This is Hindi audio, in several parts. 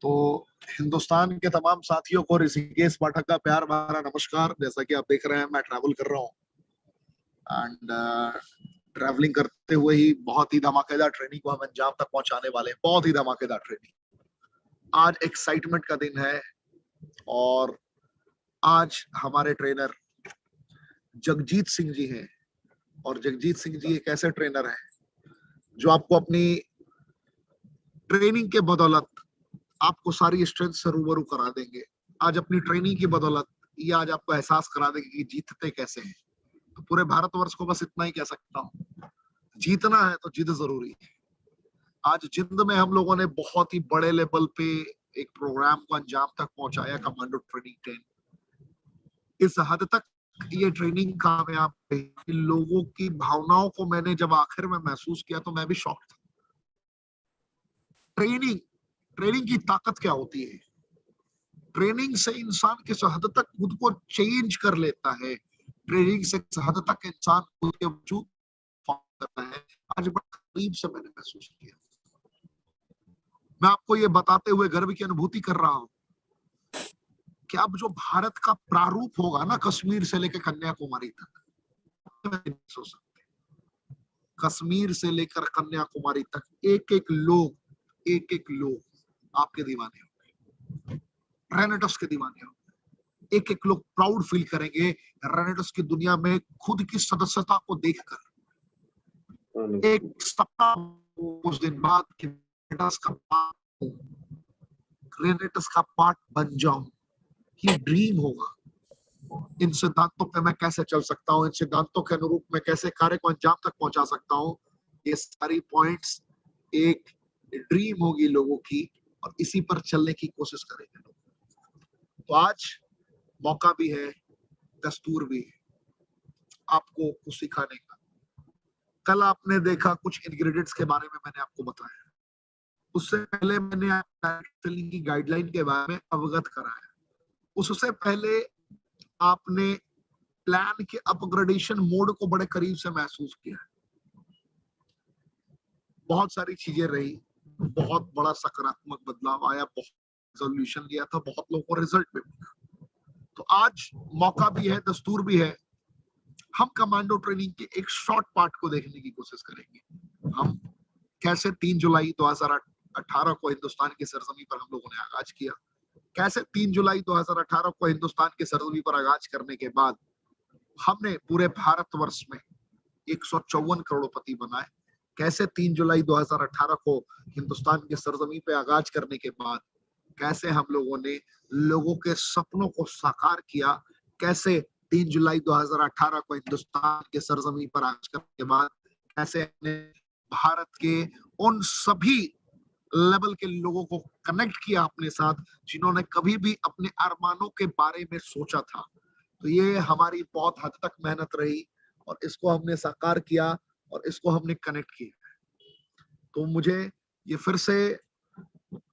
तो हिंदुस्तान के तमाम साथियों को ऋषिकेश पाठक का प्यार भरा नमस्कार। जैसा कि आप देख रहे हैं, मैं ट्रैवल कर रहा हूँ एंड ट्रैवलिंग करते हुए ही बहुत ही धमाकेदार ट्रेनिंग को हम अंजाम तक पहुंचाने वाले हैं। बहुत ही धमाकेदार ट्रेनिंग। आज एक्साइटमेंट का दिन है और आज हमारे ट्रेनर जगजीत सिंह जी हैं और जगजीत सिंह जी एक ऐसे ट्रेनर हैं जो आपको अपनी ट्रेनिंग के बदौलत आपको सारी स्ट्रेंथ से रूबरू करा देंगे। आज अपनी ट्रेनिंग की बदौलत ये आज आपको एहसास करा देंगे कि जीतते कैसे हैं। तो पूरे भारतवर्ष को बस इतना ही कह सकता हूँ, जीतना है तो जिद जरूरी है। आज जिंद में हम लोगों ने बहुत ही बड़े लेवल पे एक प्रोग्राम को अंजाम तक पहुंचाया, कमांडो ट्रेनिंग 10। इस हद तक ये ट्रेनिंग कामयाब रही। लोगों की भावनाओं को मैंने जब आखिर में महसूस किया तो मैं भी शॉक था। ट्रेनिंग की ताकत क्या होती है। ट्रेनिंग से इंसान किस हद तक खुद को चेंज कर लेता है, ट्रेनिंग से किस हद तक इंसान खुद के वजूद करता है, आज बड़े करीब से मैंने महसूस किया। मैं आपको ये बताते हुए गर्व की अनुभूति कर रहा हूं कि अब जो भारत का प्रारूप होगा ना, कश्मीर से लेकर कन्याकुमारी तक, सोच सकते, कश्मीर से लेकर कन्याकुमारी तक एक एक लोग आपके दीवाने होंगे, रेनेटस के दीवाने होंगे। एक एक लोग प्राउड फील करेंगे रेनेटस की दुनिया में खुद की सदस्यता को देखकर। एक सपना उस दिन बाद कि रेनेटस का पार्ट बन जाऊं, ये ड्रीम होगा। इन सिद्धांतों पे मैं कैसे चल सकता हूँ, इन सिद्धांतों के अनुरूप मैं कैसे कार्य को अंजाम तक पहुंचा सकता हूँ, ये सारी पॉइंट्स एक ड्रीम होगी लोगों की और इसी पर चलने की कोशिश करेंगे लोग। तो आज मौका भी है, दस्तूर भी है आपको कुछ सिखाने का। कल आपने देखा कुछ इंग्रेडिएंट्स के बारे में मैंने आपको बताया, उससे पहले मैंने ट्रेनिंग की गाइडलाइन के बारे में अवगत कराया, उससे पहले आपने प्लान के अपग्रेडेशन मोड को बड़े करीब से महसूस किया। बहुत सारी चीजें रही, बहुत बड़ा सकारात्मक बदलाव आया, बहुत सोल्यूशन लिया था, बहुत लोगों को रिजल्ट भी मिला। तो आज मौका भी है, दस्तूर भी है, हम कमांडो ट्रेनिंग के एक शॉर्ट पार्ट को देखने की कोशिश करेंगे। हम कैसे 3 जुलाई 2018 को हिंदुस्तान की सरजमी पर हम लोगों ने आगाज किया, कैसे 3 जुलाई 2018 को हिंदुस्तान की सरजमी पर आगाज करने के बाद हमने पूरे भारतवर्ष में 154 करोड़पति बनाए, कैसे 3 जुलाई 2018 को हिंदुस्तान की सरजमी पे आगाज करने के बाद कैसे हम लोगों ने लोगों के सपनों को साकार किया, कैसे 3 जुलाई 2018 को हिंदुस्तान के सरजमी पर आगाज करने के बाद कैसे हमने भारत के उन सभी लेवल के लोगों को कनेक्ट किया अपने साथ जिन्होंने कभी भी अपने अरमानों के बारे में सोचा था। तो ये हमारी बहुत हद तक मेहनत रही और इसको हमने साकार किया और इसको हमने कनेक्ट किया। तो मुझे ये फिर से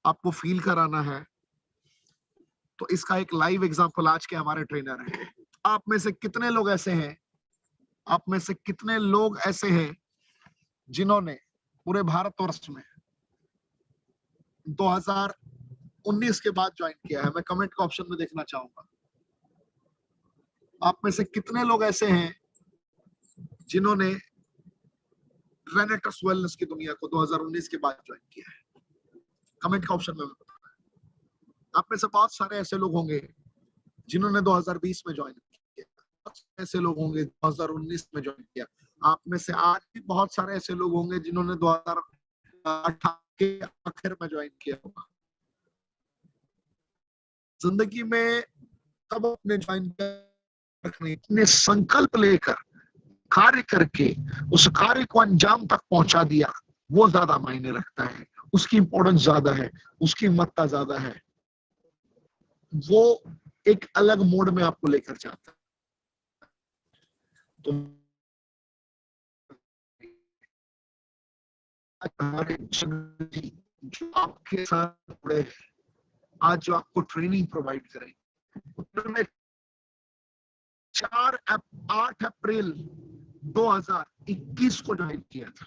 आपको फील कराना है, तो इसका एक लाइव एग्जांपल आज के हमारे ट्रेनर हैं। आप में से कितने लोग ऐसे हैं, आप में से कितने लोग ऐसे हैं जिन्होंने पूरे भारतवर्ष में 2019 के बाद ज्वाइन किया है? मैं कमेंट का ऑप्शन में देखना चाहूंगा। आप में से कितने लोग ऐसे हैं जिन्होंने रेनेटस वेलनेस की दुनिया को 2019 के बाद ज्वाइन किया है? कमेंट का ऑप्शन में बताना। आप में से बहुत सारे ऐसे लोग होंगे जिन्होंने 2020 में ज्वाइन किया, ऐसे लोग होंगे 2019 में ज्वाइन किया। आप में से आज भी बहुत सारे ऐसे लोग होंगे जिन्होंने 2018 के आखिर में ज्वाइन किया होगा। जिंदगी में तब अपने ज्वाइन रखने, अपने संकल्प लेकर कार्य करके उस कार्य को अंजाम तक पहुंचा दिया, वो ज्यादा मायने रखता है, उसकी इंपॉर्टेंस ज्यादा है, उसकी महत्ता ज्यादा है। वो एक अलग मोड में आपको लेकर जाता है। तो हमारे जो आपके साथ जुड़े हैं, आज जो आपको ट्रेनिंग प्रोवाइड करेंगे, उन्होंने 8 अप्रैल 2021 को ज्वाइन किया था।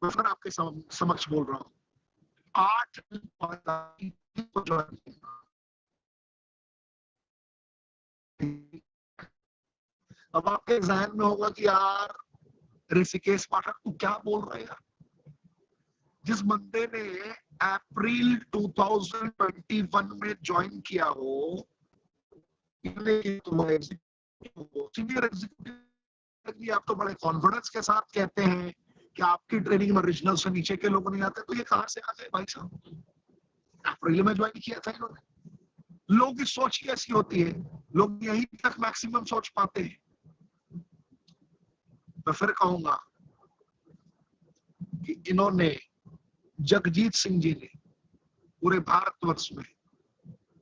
मैं फिर आपके समक्ष बोल रहा हूँ, 8 को ज्वाइन किया। अब आपके जहन में होगा कि यार ऋषिकेश पाठक तू क्या बोल रहा है यार, जिस बंदे ने अप्रैल 2021 में ज्वाइन किया हो, सीनियर एग्जीक्यूटिव, आप तो बड़े कॉन्फिडेंस के साथ कहते हैं कि आपकी ट्रेनिंग में ओरिजिनल से नीचे के लोग नहीं आते, तो ये कहां से आ गए भाई साहब? अप्रैल में ज्वाइन किया था इन्होंने। लोग की सोच कैसी होती है, लोग यहीं तक मैक्सिमम सोच पाते हैं। मैं फिर कहूंगा कि इन्होंने, जगजीत सिंह जी ने पूरे भारतवर्ष में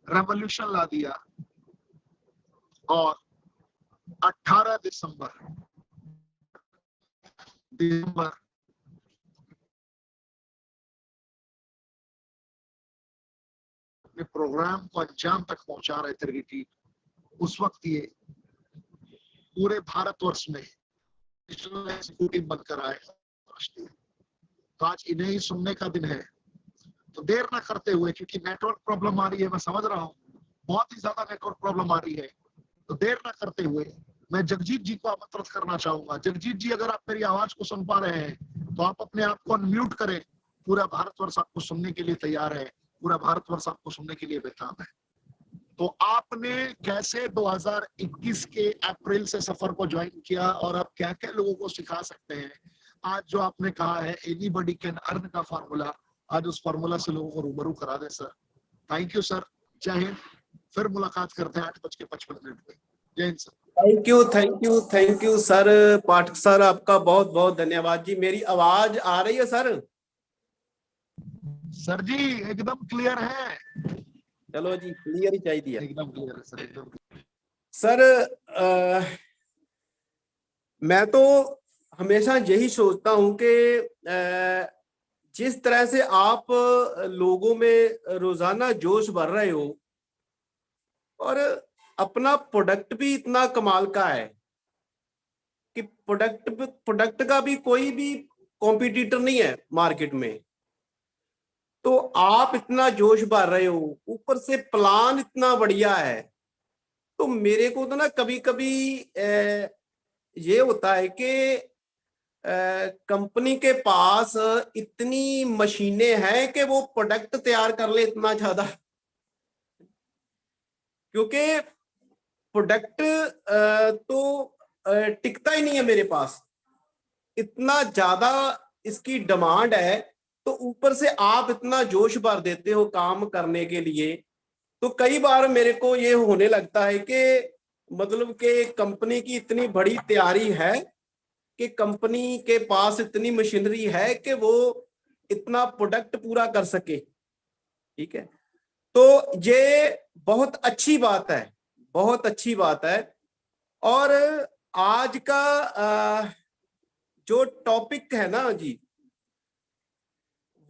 रेवोल्यूशन ला दिया और 18 दिसंबर अपने प्रोग्राम को अंजाम तक पहुंचा रहे थे रिट्रीट, उस वक्त ये पूरे भारतवर्ष में एग्जीक्यूटिव बनकर आए। तो आज इन्हें ही सुनने का दिन है, तो देर ना करते हुए, क्योंकि नेटवर्क प्रॉब्लम आ रही है, मैं समझ रहा हूँ बहुत ही ज्यादा नेटवर्क प्रॉब्लम आ रही है, तो देर ना करते हुए मैं जगजीत जी को आमंत्रित करना चाहूंगा। जगजीत जी, अगर आप मेरी आवाज को सुन पा रहे हैं तो आप अपने आप को अनम्यूट करें। पूरा भारतवर्ष आपको सुनने के लिए तैयार है, पूरा भारतवर्ष आपको सुनने के लिए बेताब है। तो आपने कैसे 2021 के अप्रैल से सफर को ज्वाइन किया और आप क्या क्या लोगों को सिखा सकते हैं? आज जो आपने कहा है एनीबॉडी कैन अर्न का फार्मूला, आज उस फार्मूला से लोगों को रूबरू करा दें सर। थैंक यू सर, जय हिंद। फिर मुलाकात करते हैं 8:55 पे। जय Hind sir. Thank you, thank you, thank you sir. Pathak sir, आपका बहुत बहुत धन्यवाद जी। मेरी आवाज आ रही है सर? सर जी एकदम क्लियर है। चलो जी, क्लियर ही चाहिए। एकदम क्लियर है सर, एकदम। सर मैं तो हमेशा यही सोचता हूं कि जिस तरह से आप लोगों में रोजाना जोश भर रहे हो और अपना प्रोडक्ट भी इतना कमाल का है कि प्रोडक्ट का भी कोई भी कॉम्पिटिटर नहीं है मार्केट में, तो आप इतना जोश भर रहे हो, ऊपर से प्लान इतना बढ़िया है, तो मेरे को तो ना कभी कभी ये होता है कि कंपनी के पास इतनी मशीनें हैं कि वो प्रोडक्ट तैयार कर ले इतना ज्यादा, क्योंकि प्रोडक्ट तो टिकता ही नहीं है मेरे पास, इतना ज्यादा इसकी डिमांड है। तो ऊपर से आप इतना जोश भर देते हो काम करने के लिए, तो कई बार मेरे को ये होने लगता है कि मतलब कि कंपनी की इतनी बड़ी तैयारी है कि कंपनी के पास इतनी मशीनरी है कि वो इतना प्रोडक्ट पूरा कर सके। ठीक है, तो ये बहुत अच्छी बात है, बहुत अच्छी बात है। और आज का जो टॉपिक है ना जी,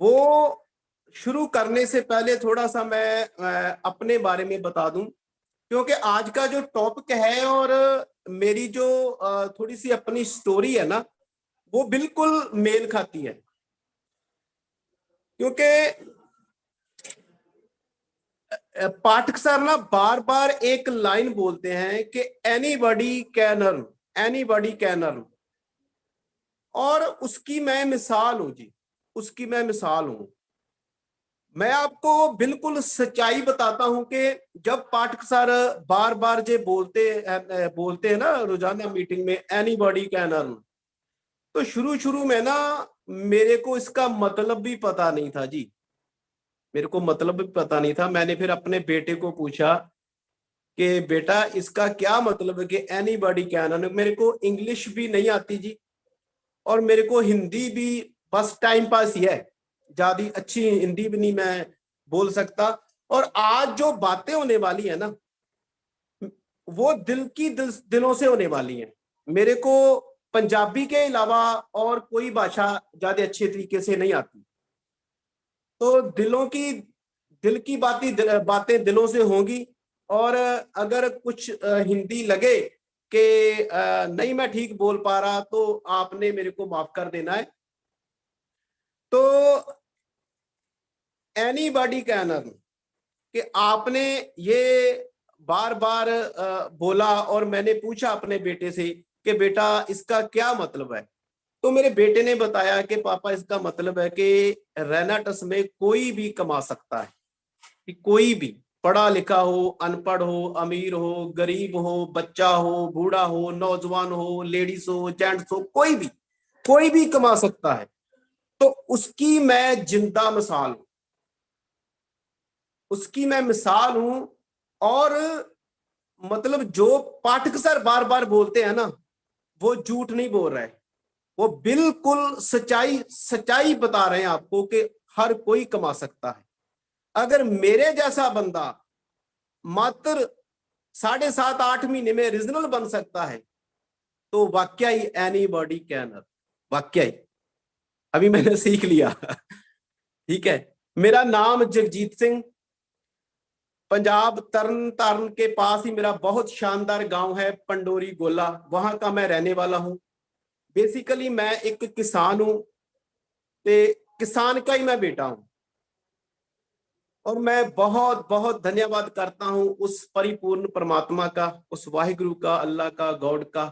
वो शुरू करने से पहले थोड़ा सा मैं अपने बारे में बता दूं, क्योंकि आज का जो टॉपिक है और मेरी जो थोड़ी सी अपनी स्टोरी है ना, वो बिल्कुल मेल खाती है। क्योंकि पाठक सर ना बार बार एक लाइन बोलते हैं कि anybody can earn, anybody can earn, और उसकी मैं मिसाल हूं जी, उसकी मैं मिसाल हूं। मैं आपको बिल्कुल सच्चाई बताता हूं कि जब पाठक सर बार बार जे बोलते हैं ना रोजाना मीटिंग में एनीबॉडी कैन अर्न, तो शुरू शुरू में ना मेरे को इसका मतलब भी पता नहीं था जी, मेरे को मतलब भी पता नहीं था। मैंने फिर अपने बेटे को पूछा कि बेटा इसका क्या मतलब है कि एनीबॉडी कैन अर्न। मेरे को इंग्लिश भी नहीं आती जी, और मेरे को हिंदी भी बस टाइम पास ही है, ज्यादा अच्छी हिंदी भी नहीं मैं बोल सकता। और आज जो बातें होने वाली है ना, वो दिलों से होने वाली हैं। मेरे को पंजाबी के अलावा और कोई भाषा ज्यादा अच्छे तरीके से नहीं आती, तो दिल की बातें दिलों से होंगी। और अगर कुछ हिंदी लगे कि नहीं मैं ठीक बोल पा रहा, तो आपने मेरे को माफ कर देना है। तो एनीबॉडी कैन अर्न, कि आपने ये बार बार बोला और मैंने पूछा अपने बेटे से कि बेटा इसका क्या मतलब है। तो मेरे बेटे ने बताया कि पापा इसका मतलब है कि रेनाटस में कोई भी कमा सकता है, कि कोई भी पढ़ा लिखा हो, अनपढ़ हो, अमीर हो, गरीब हो, बच्चा हो, बूढ़ा हो, नौजवान हो, लेडीज हो, जेंट्स हो, कोई भी कमा सकता है। तो उसकी मैं जिंदा मिसाल हूं, उसकी मैं मिसाल हूं। और मतलब जो पाठक सर बार बार बोलते हैं ना, वो झूठ नहीं बोल रहे, वो बिल्कुल सच्चाई सच्चाई बता रहे हैं आपको कि हर कोई कमा सकता है। अगर मेरे जैसा बंदा मात्र 7.5-8 महीने में रीजनल बन सकता है, तो वाकया ही एनीबॉडी कैन, वाकया ही अभी मैंने सीख लिया। ठीक है। मेरा नाम जगजीत सिंह, पंजाब तरन तारण के पास ही मेरा बहुत शानदार गांव है पंडोरी गोला, वहां का मैं रहने वाला हूं। बेसिकली मैं एक किसान हूं, ते किसान का ही मैं बेटा हूं। और मैं बहुत बहुत धन्यवाद करता हूं उस परिपूर्ण परमात्मा का, उस वाहिगुरु का, अल्लाह का, गॉड का,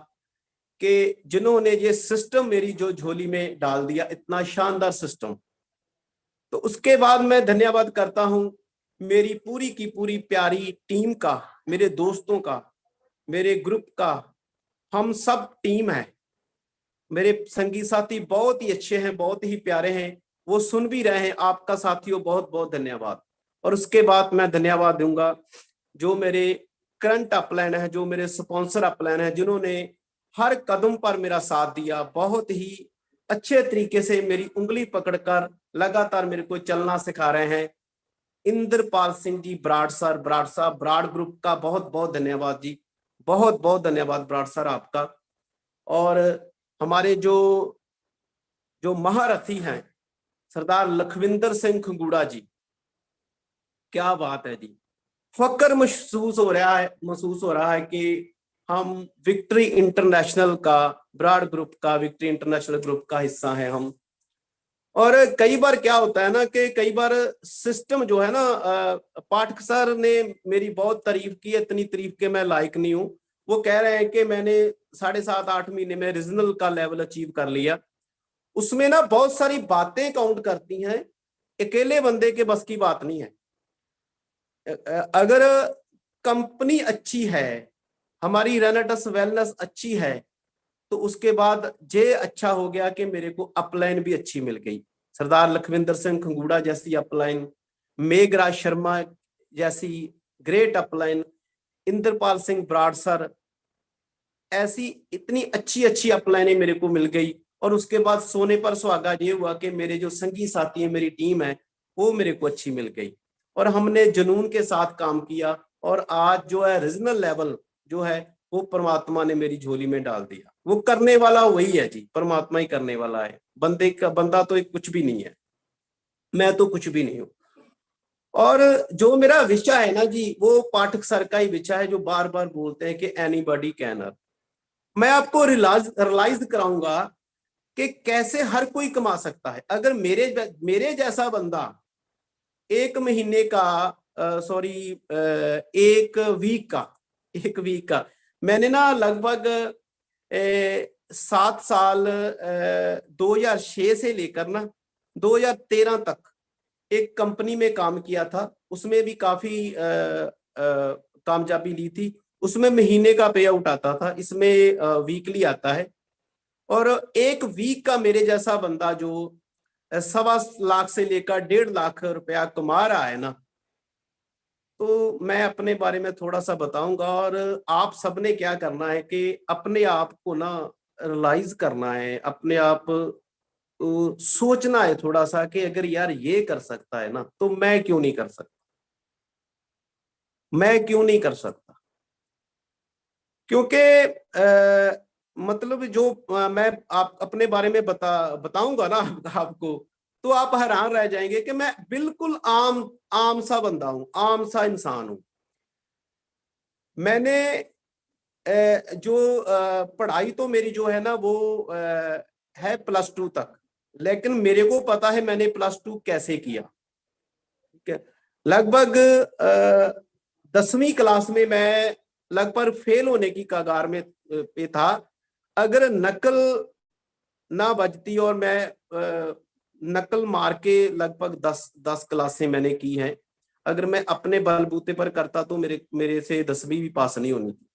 कि जिन्होंने ये सिस्टम मेरी जो झोली में डाल दिया, इतना शानदार सिस्टम। तो उसके बाद मैं धन्यवाद करता हूं मेरी पूरी की पूरी प्यारी टीम का, मेरे दोस्तों का, मेरे ग्रुप का। हम सब टीम है, मेरे संगी साथी बहुत ही अच्छे हैं, बहुत ही प्यारे हैं, वो सुन भी रहे हैं। आपका साथियों बहुत बहुत धन्यवाद। और उसके बाद मैं धन्यवाद दूंगा जो मेरे करंट अपलाइन है, जो मेरे स्पॉन्सर अपलाइन है, जिन्होंने हर कदम पर मेरा साथ दिया, बहुत ही अच्छे तरीके से मेरी उंगली पकड़कर लगातार मेरे को चलना सिखा रहे हैं। इंद्रपाल सिंह जी बराड़ सर, बराड़ साहब, बराड़ ग्रुप का बहुत बहुत धन्यवाद जी, बहुत बहुत धन्यवाद बराड़ सर आपका। और हमारे जो जो महारथी हैं सरदार लखविंदर सिंह खंगूड़ा जी, क्या बात है जी। फक्र महसूस हो रहा है कि हम विक्ट्री इंटरनेशनल का, ब्राड ग्रुप का, विक्ट्री इंटरनेशनल ग्रुप का हिस्सा है हम। और कई बार क्या होता है ना कि कई बार सिस्टम जो है ना, पाठक सर ने मेरी बहुत तारीफ की, इतनी तारीफ के मैं लायक नहीं हूं। वो कह रहे हैं कि मैंने 7.5-8 महीने में रीजनल का लेवल अचीव कर लिया। उसमें ना बहुत सारी बातें काउंट करती हैं, अकेले बंदे के बस की बात नहीं है। अगर कंपनी अच्छी है, हमारी रेनेटस वेलनेस अच्छी है, तो उसके बाद ये अच्छा हो गया कि मेरे को अपलाइन भी अच्छी मिल गई। सरदार लखविंदर सिंह खंगूड़ा जैसी अपलाइन, मेघराज शर्मा जैसी great upline, Indrapal Singh Brar sir, ऐसी इतनी अच्छी अच्छी अपलाइनें मेरे को मिल गई। और उसके बाद सोने पर सुहागा ये हुआ कि मेरे जो संगी साथी है, मेरी टीम है, वो मेरे को अच्छी मिल गई। और हमने जुनून के साथ काम किया, और आज जो है रीजनल लेवल जो है वो परमात्मा ने मेरी झोली में डाल दिया। वो करने वाला वही है जी, परमात्मा ही करने वाला है। बंदा तो एक कुछ भी नहीं है, मैं तो कुछ भी नहीं हूं। और जो मेरा विषय है ना जी, वो पाठक सर का ही विषय है, जो बार बार बोलते हैं कि एनीबॉडी कैन। मैं आपको रियलाइज कराऊंगा कि कैसे हर कोई कमा सकता है। अगर मेरे जैसा बंदा 1 महीने का, सॉरी, 1 वीक का मैंने ना लगभग 7 साल, 2006 से लेकर ना 2013 तक एक कंपनी में काम किया था। उसमें भी काफी कामयाबी ली थी। उसमें महीने का पे आउट आता था, इसमें वीकली आता है। और 1 वीक का मेरे जैसा बंदा जो 1.25 लाख से लेकर 1.5 लाख रुपया कमा रहा है ना, तो मैं अपने बारे में थोड़ा सा बताऊंगा। और आप सबने क्या करना है कि अपने आप को ना रियलाइज करना है, अपने आप सोचना है थोड़ा सा कि अगर यार ये कर सकता है ना, तो मैं क्यों नहीं कर सकता, मैं क्यों नहीं कर सकता। क्योंकि मतलब जो मैं आप अपने बारे में बताऊंगा ना आपको, तो आप हैरान रह जाएंगे कि मैं बिल्कुल आम आम सा बंदा हूं, आम सा इंसान हूं। मैंने जो पढ़ाई तो मेरी जो है ना वो है +2 तक, लेकिन मेरे को पता है मैंने +2 कैसे किया। ठीक है। लगभग 10वीं क्लास में मैं लगभग फेल होने की कगार में पे था। अगर नकल ना बजती और मैं नकल मार के लगभग 10 क्लासें मैंने की हैं, अगर मैं अपने बलबूते पर करता तो मेरे मेरे से 10वीं भी पास नहीं होनी थी।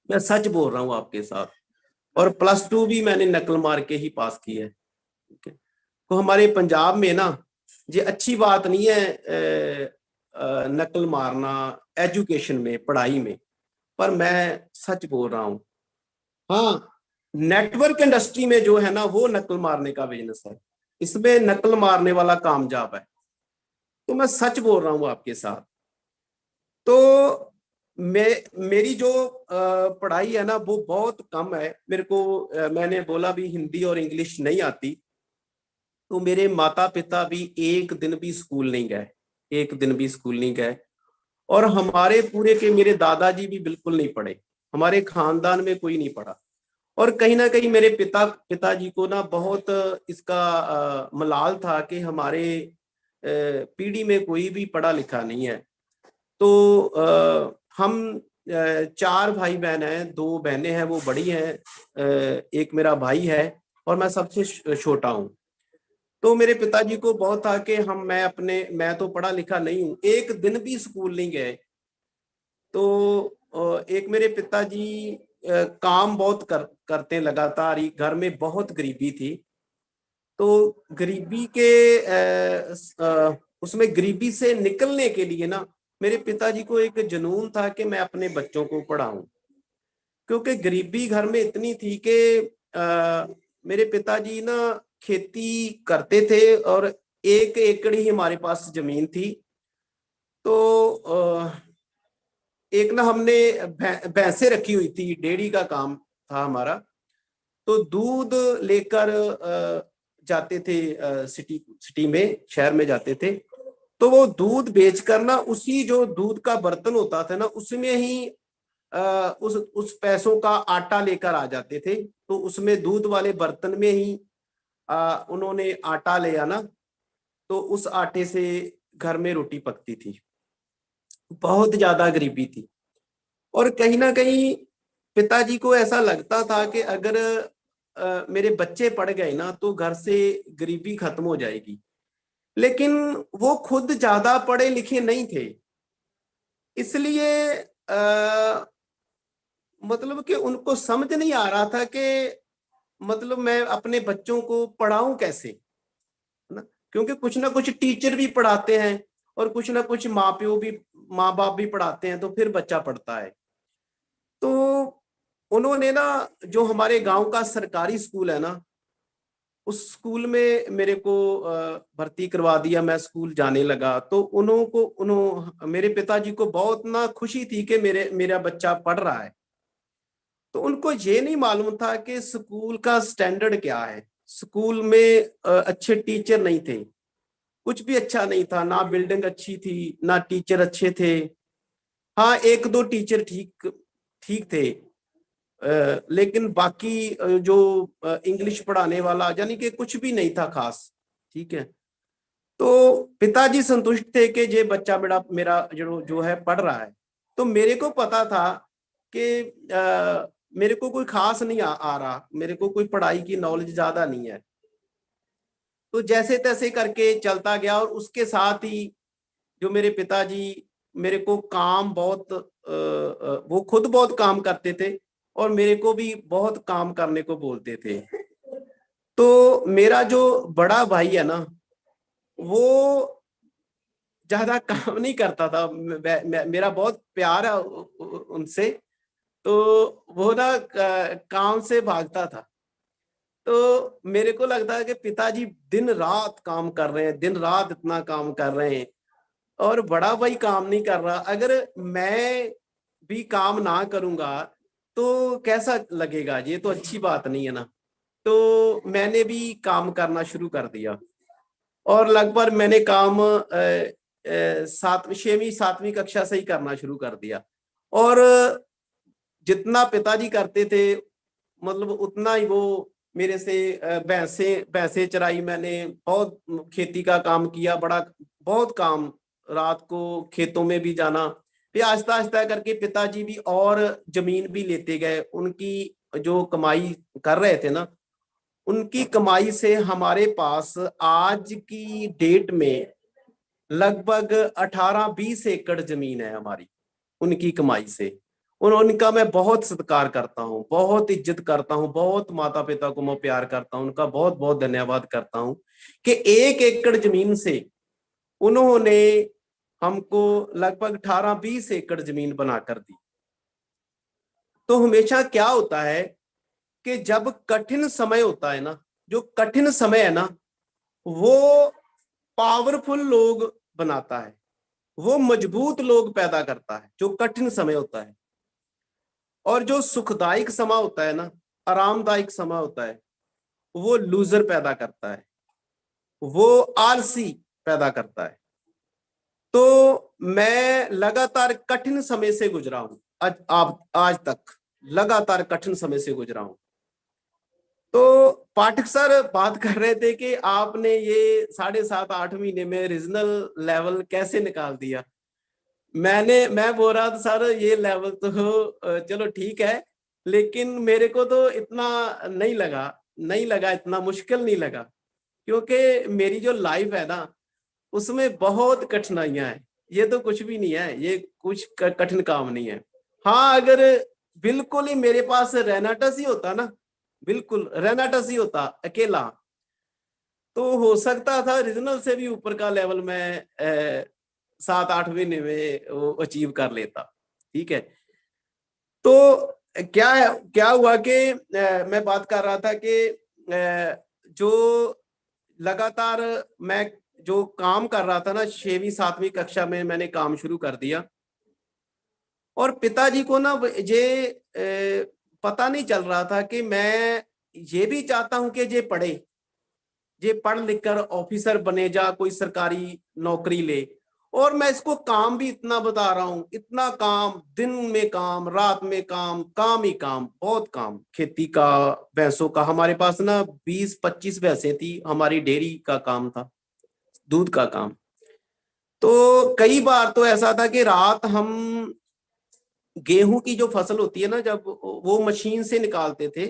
मैं सच बोल रहा हूँ आपके साथ। और +2 भी मैंने नकल मार के ही पास की है। ठीक है, तो हमारे पंजाब में ना ये अच्छी बात नहीं है नकल मारना एजुकेशन में, पढ़ाई में, पर मैं सच बोल रहा हूँ। हाँ, नेटवर्क इंडस्ट्री में जो है ना वो नकल मारने का बिजनेस है, इसमें नकल मारने वाला कामयाब है। तो मैं सच बोल रहा हूँ आपके साथ। तो मेरी जो पढ़ाई है ना वो बहुत कम है। मेरे को मैंने बोला भी हिंदी और इंग्लिश नहीं आती। तो मेरे माता पिता भी एक दिन भी स्कूल नहीं गए, एक दिन भी स्कूल नहीं गए। और हमारे पूरे के मेरे दादाजी भी बिल्कुल नहीं पढ़े, हमारे खानदान में कोई नहीं पढ़ा। और कहीं ना कहीं मेरे पिताजी को ना बहुत इसका मलाल था कि हमारे पीढ़ी में कोई भी पढ़ा लिखा नहीं है। तो हम 4 भाई बहन हैं, 2 बहनें हैं, वो बड़ी हैं, एक मेरा भाई है और मैं सबसे छोटा हूँ। तो मेरे पिताजी को बहुत था कि मैं तो पढ़ा लिखा नहीं हूँ, एक दिन भी स्कूल नहीं गए। तो एक मेरे पिताजी काम बहुत करते लगातार ही, घर में बहुत गरीबी थी। तो गरीबी के उसमें गरीबी से निकलने के लिए ना मेरे पिताजी को एक जुनून था कि मैं अपने बच्चों को पढ़ाऊं। क्योंकि गरीबी घर में इतनी थी कि मेरे पिताजी ना खेती करते थे और 1 एकड़ ही हमारे पास जमीन थी। तो एक ना हमने भैंसे रखी हुई थी, डेयरी का काम था हमारा। तो दूध लेकर जाते थे, सिटी में, शहर में जाते थे। तो वो दूध बेचकर ना उसी जो दूध का बर्तन होता था ना उसमें ही उस पैसों का आटा लेकर आ जाते थे। तो उसमें दूध वाले बर्तन में ही उन्होंने आटा ले आना। तो उस आटे से घर में रोटी पकती थी। बहुत ज्यादा गरीबी थी। और कहीं ना कहीं पिताजी को ऐसा लगता था कि अगर मेरे बच्चे पढ़ गए ना तो घर से गरीबी खत्म हो जाएगी। लेकिन वो खुद ज्यादा पढ़े लिखे नहीं थे, इसलिए मतलब कि उनको समझ नहीं आ रहा था कि मतलब मैं अपने बच्चों को पढ़ाऊं कैसे, है ना। क्योंकि कुछ ना कुछ टीचर भी पढ़ाते हैं और कुछ ना कुछ माँ बाप भी पढ़ाते हैं, तो फिर बच्चा पढ़ता है। तो उन्होंने ना जो हमारे गांव का सरकारी स्कूल है ना उस स्कूल में मेरे को भर्ती करवा दिया। मैं स्कूल जाने लगा तो मेरे पिताजी को बहुत ना खुशी थी कि मेरा बच्चा पढ़ रहा है। तो उनको ये नहीं मालूम था कि स्कूल का स्टैंडर्ड क्या है। स्कूल में अच्छे टीचर नहीं थे, कुछ भी अच्छा नहीं था, ना बिल्डिंग अच्छी थी ना टीचर अच्छे थे। हाँ, 1-2 टीचर ठीक ठीक थे, लेकिन बाकी जो इंग्लिश पढ़ाने वाला यानी कि कुछ भी नहीं था खास। ठीक है। तो पिताजी संतुष्ट थे कि ये बच्चा मेरा मेरा जो है पढ़ रहा है। तो मेरे को पता था कि मेरे को कोई खास नहीं आ रहा, मेरे को कोई पढ़ाई की नॉलेज ज्यादा नहीं है। तो जैसे तैसे करके चलता गया। और उसके साथ ही जो मेरे पिताजी मेरे को काम बहुत वो खुद बहुत काम करते थे और मेरे को भी बहुत काम करने को बोलते थे। तो मेरा जो बड़ा भाई है ना वो ज्यादा काम नहीं करता था। मेरा बहुत प्यार है उनसे। तो वो ना काम से भागता था। तो मेरे को लगता है कि पिताजी दिन रात काम कर रहे हैं, दिन रात इतना काम कर रहे हैं और बड़ा भाई काम नहीं कर रहा। अगर मैं भी काम ना करूंगा तो कैसा लगेगा, ये तो अच्छी बात नहीं है ना। तो मैंने भी काम करना शुरू कर दिया और लगभग मैंने काम 6वीं 7वीं कक्षा से ही करना शुरू कर दिया। और जितना पिताजी करते थे मतलब उतना ही वो मेरे से भैंसे भैंसे चराई, मैंने बहुत खेती का काम किया, बड़ा बहुत काम रात को खेतों में भी जाना। फिर आहिस्ता आहिस्ता करके पिताजी भी और जमीन भी लेते गए। उनकी जो कमाई कर रहे थे ना, उनकी कमाई से हमारे पास आज की डेट में लगभग 18-20 एकड़ जमीन है हमारी, उनकी कमाई से। और उनका मैं बहुत सत्कार करता हूँ, बहुत इज्जत करता हूँ, बहुत माता पिता को मैं प्यार करता हूँ, उनका बहुत बहुत धन्यवाद करता हूँ कि 1 एकड़ जमीन से उन्होंने हमको लगभग 18-20 एकड़ जमीन बनाकर दी। तो हमेशा क्या होता है कि जब कठिन समय होता है ना, जो कठिन समय है ना, वो पावरफुल लोग बनाता है, वो मजबूत लोग पैदा करता है जो कठिन समय होता है। और जो सुखदायक समय होता है ना, आरामदायक समय होता है, वो लूजर पैदा करता है, वो आलसी पैदा करता है। तो मैं लगातार कठिन समय से गुजरा हूं, आज तक लगातार कठिन समय से गुजरा हूं। तो पाठक सर बात कर रहे थे कि आपने ये 7.5-8 महीने में रीजनल लेवल कैसे निकाल दिया। मैं बोल रहा था सर ये लेवल तो चलो ठीक है, लेकिन मेरे को तो इतना नहीं लगा, इतना मुश्किल नहीं लगा, क्योंकि मेरी जो लाइफ है ना, उसमें बहुत कठिनाइयां हैं। ये तो कुछ भी नहीं है, ये कुछ कठिन काम नहीं है। हाँ, अगर बिल्कुल ही मेरे पास रेनाटस ही होता ना, बिल्कुल रेनाटस ही होता अकेला, तो हो सकता था रीजनल से भी ऊपर का लेवल में 7-8 महीने में वो अचीव कर लेता। ठीक है, तो क्या हुआ कि मैं बात कर रहा था कि जो लगातार मैं जो काम कर रहा था ना, 6वीं-7वीं कक्षा में मैंने काम शुरू कर दिया। और पिताजी को ना पता नहीं चल रहा था कि मैं ये भी चाहता हूं कि ये पढ़ लिख कर ऑफिसर बने, जा कोई सरकारी नौकरी ले। और मैं इसको काम भी इतना बता रहा हूँ, इतना काम, दिन में काम, रात में काम ही काम, बहुत काम, खेती का, भैंसों का। हमारे पास ना 20-25 भैंसें थी, हमारी डेयरी का काम था, दूध का काम। तो कई बार तो ऐसा था कि रात हम गेहूं की जो फसल होती है ना, जब वो मशीन से निकालते थे,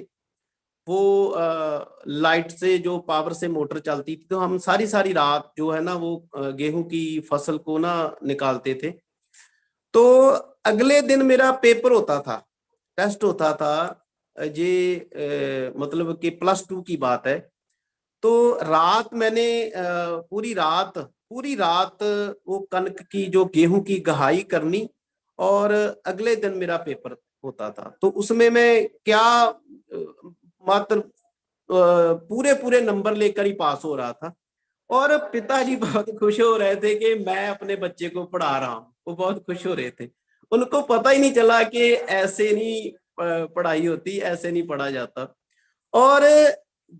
वो लाइट से, जो पावर से मोटर चलती थी, तो हम सारी सारी रात जो है ना वो गेहूं की फसल को ना निकालते थे। तो अगले दिन मेरा पेपर होता था, टेस्ट होता था, ये मतलब कि +2 की बात है। तो रात मैंने पूरी रात वो कनक की, जो गेहूं की गहाई करनी, और अगले दिन मेरा पेपर होता था। तो उसमें मैं क्या मात्र पूरे पूरे नंबर लेकर ही पास हो रहा था। और पिताजी बहुत खुश हो रहे थे कि मैं अपने बच्चे को पढ़ा रहा हूँ, वो बहुत खुश हो रहे थे। उनको पता ही नहीं चला कि ऐसे नहीं पढ़ाई होती, ऐसे नहीं पढ़ा जाता। और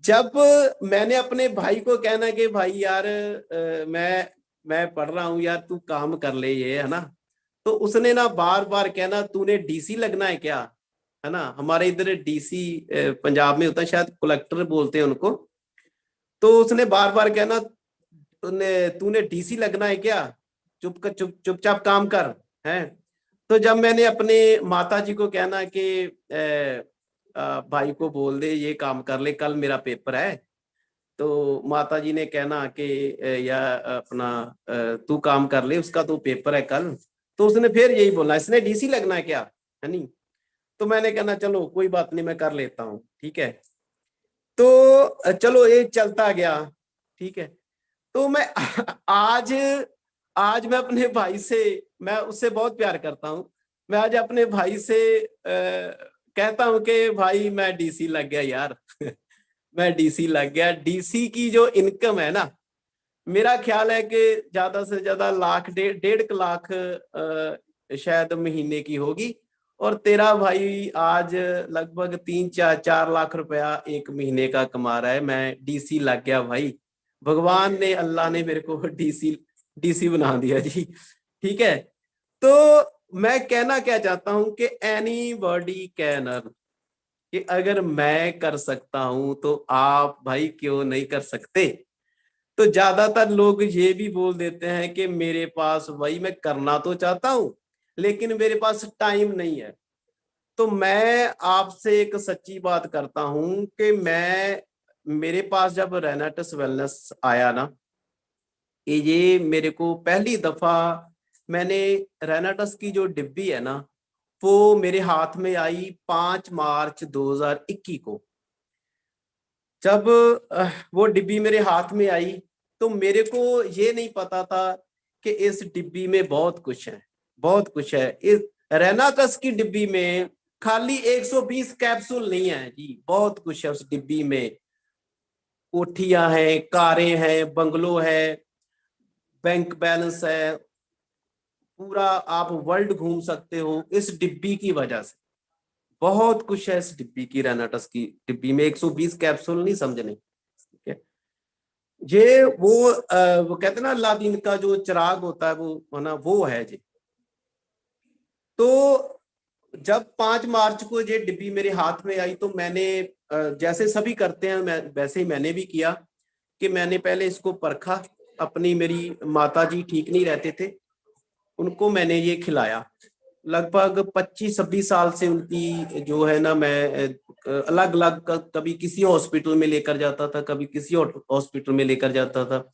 जब मैंने अपने भाई को कहना कि भाई यार मैं पढ़ रहा हूँ यार, तू काम कर ले, ये है ना, तो उसने ना बार बार कहना, तूने डीसी लगना है क्या, है ना। हमारे इधर डीसी पंजाब में होता है, शायद कलेक्टर बोलते हैं उनको। तो उसने बार बार कहना, तूने तूने डीसी लगना है क्या, चुपचाप काम कर, है। तो जब मैंने अपने माता जी को कहना कि भाई को बोल दे ये काम कर ले, कल मेरा पेपर है, तो माता जी ने कहना कि या अपना तू काम कर ले, उसका तो पेपर है कल। तो उसने फिर यही बोला, इसने डीसी लगना है क्या, है नहीं। तो मैंने कहना चलो कोई बात नहीं, मैं कर लेता हूँ, ठीक है। तो चलो ये चलता गया, ठीक है। तो मैं आज आज मैं अपने भाई से, मैं उससे बहुत प्यार करता हूँ। मैं आज अपने भाई से कहता हूँ कि भाई मैं डीसी लग गया यार। मैं डीसी लग गया। डीसी की जो इनकम है ना, मेरा ख्याल है कि ज्यादा से ज्यादा लाख, 1.5 लाख शायद महीने की होगी। और तेरा भाई आज लगभग 3-4 लाख रुपया एक महीने का कमा रहा है। मैं डीसी लग गया भाई, भगवान ने, अल्लाह ने मेरे को डीसी डीसी बना दिया जी। ठीक है। तो मैं कहना क्या चाहता हूं कि एनी बॉडी कैन अर्न, कि अगर मैं कर सकता हूं तो आप भाई क्यों नहीं कर सकते। तो ज्यादातर लोग ये भी बोल देते हैं कि मेरे पास, भाई मैं करना तो चाहता हूं लेकिन मेरे पास टाइम नहीं है। तो मैं आपसे एक सच्ची बात करता हूं कि मैं, मेरे पास जब रेनाटस वेलनेस आया ना, ये मेरे को पहली दफा मैंने रेनाटस की जो डिब्बी है ना, वो मेरे हाथ में आई 5 मार्च 2021 को। जब वो डिब्बी मेरे हाथ में आई तो मेरे को ये नहीं पता था कि इस डिब्बी में बहुत कुछ है, बहुत कुछ है। इस रेनाटस की डिब्बी में खाली 120 कैप्सूल नहीं है जी, बहुत कुछ है उस डिब्बी में। कोठियां हैं, कारें हैं, बंगलो है, बैंक बैलेंस है, पूरा आप वर्ल्ड घूम सकते हो इस डिब्बी की वजह से। बहुत कुछ है इस डिब्बी की, रेनाटस की डिब्बी में 120 कैप्सूल नहीं समझने। ठीक है, ये वो कहते हैं ना अलादीन का जो चिराग होता है वो, है ना, वो है जी। तो जब 5 मार्च को ये डिब्बी मेरे हाथ में आई तो मैंने जैसे सभी करते हैं मैं वैसे ही मैंने भी किया कि मैंने पहले इसको परखा। अपनी, मेरी माता जी ठीक नहीं रहते थे, उनको मैंने ये खिलाया। लगभग 25-26 साल से उनकी जो है ना, मैं अलग अलग कभी किसी हॉस्पिटल में लेकर जाता था, कभी किसी हॉस्पिटल में लेकर जाता था।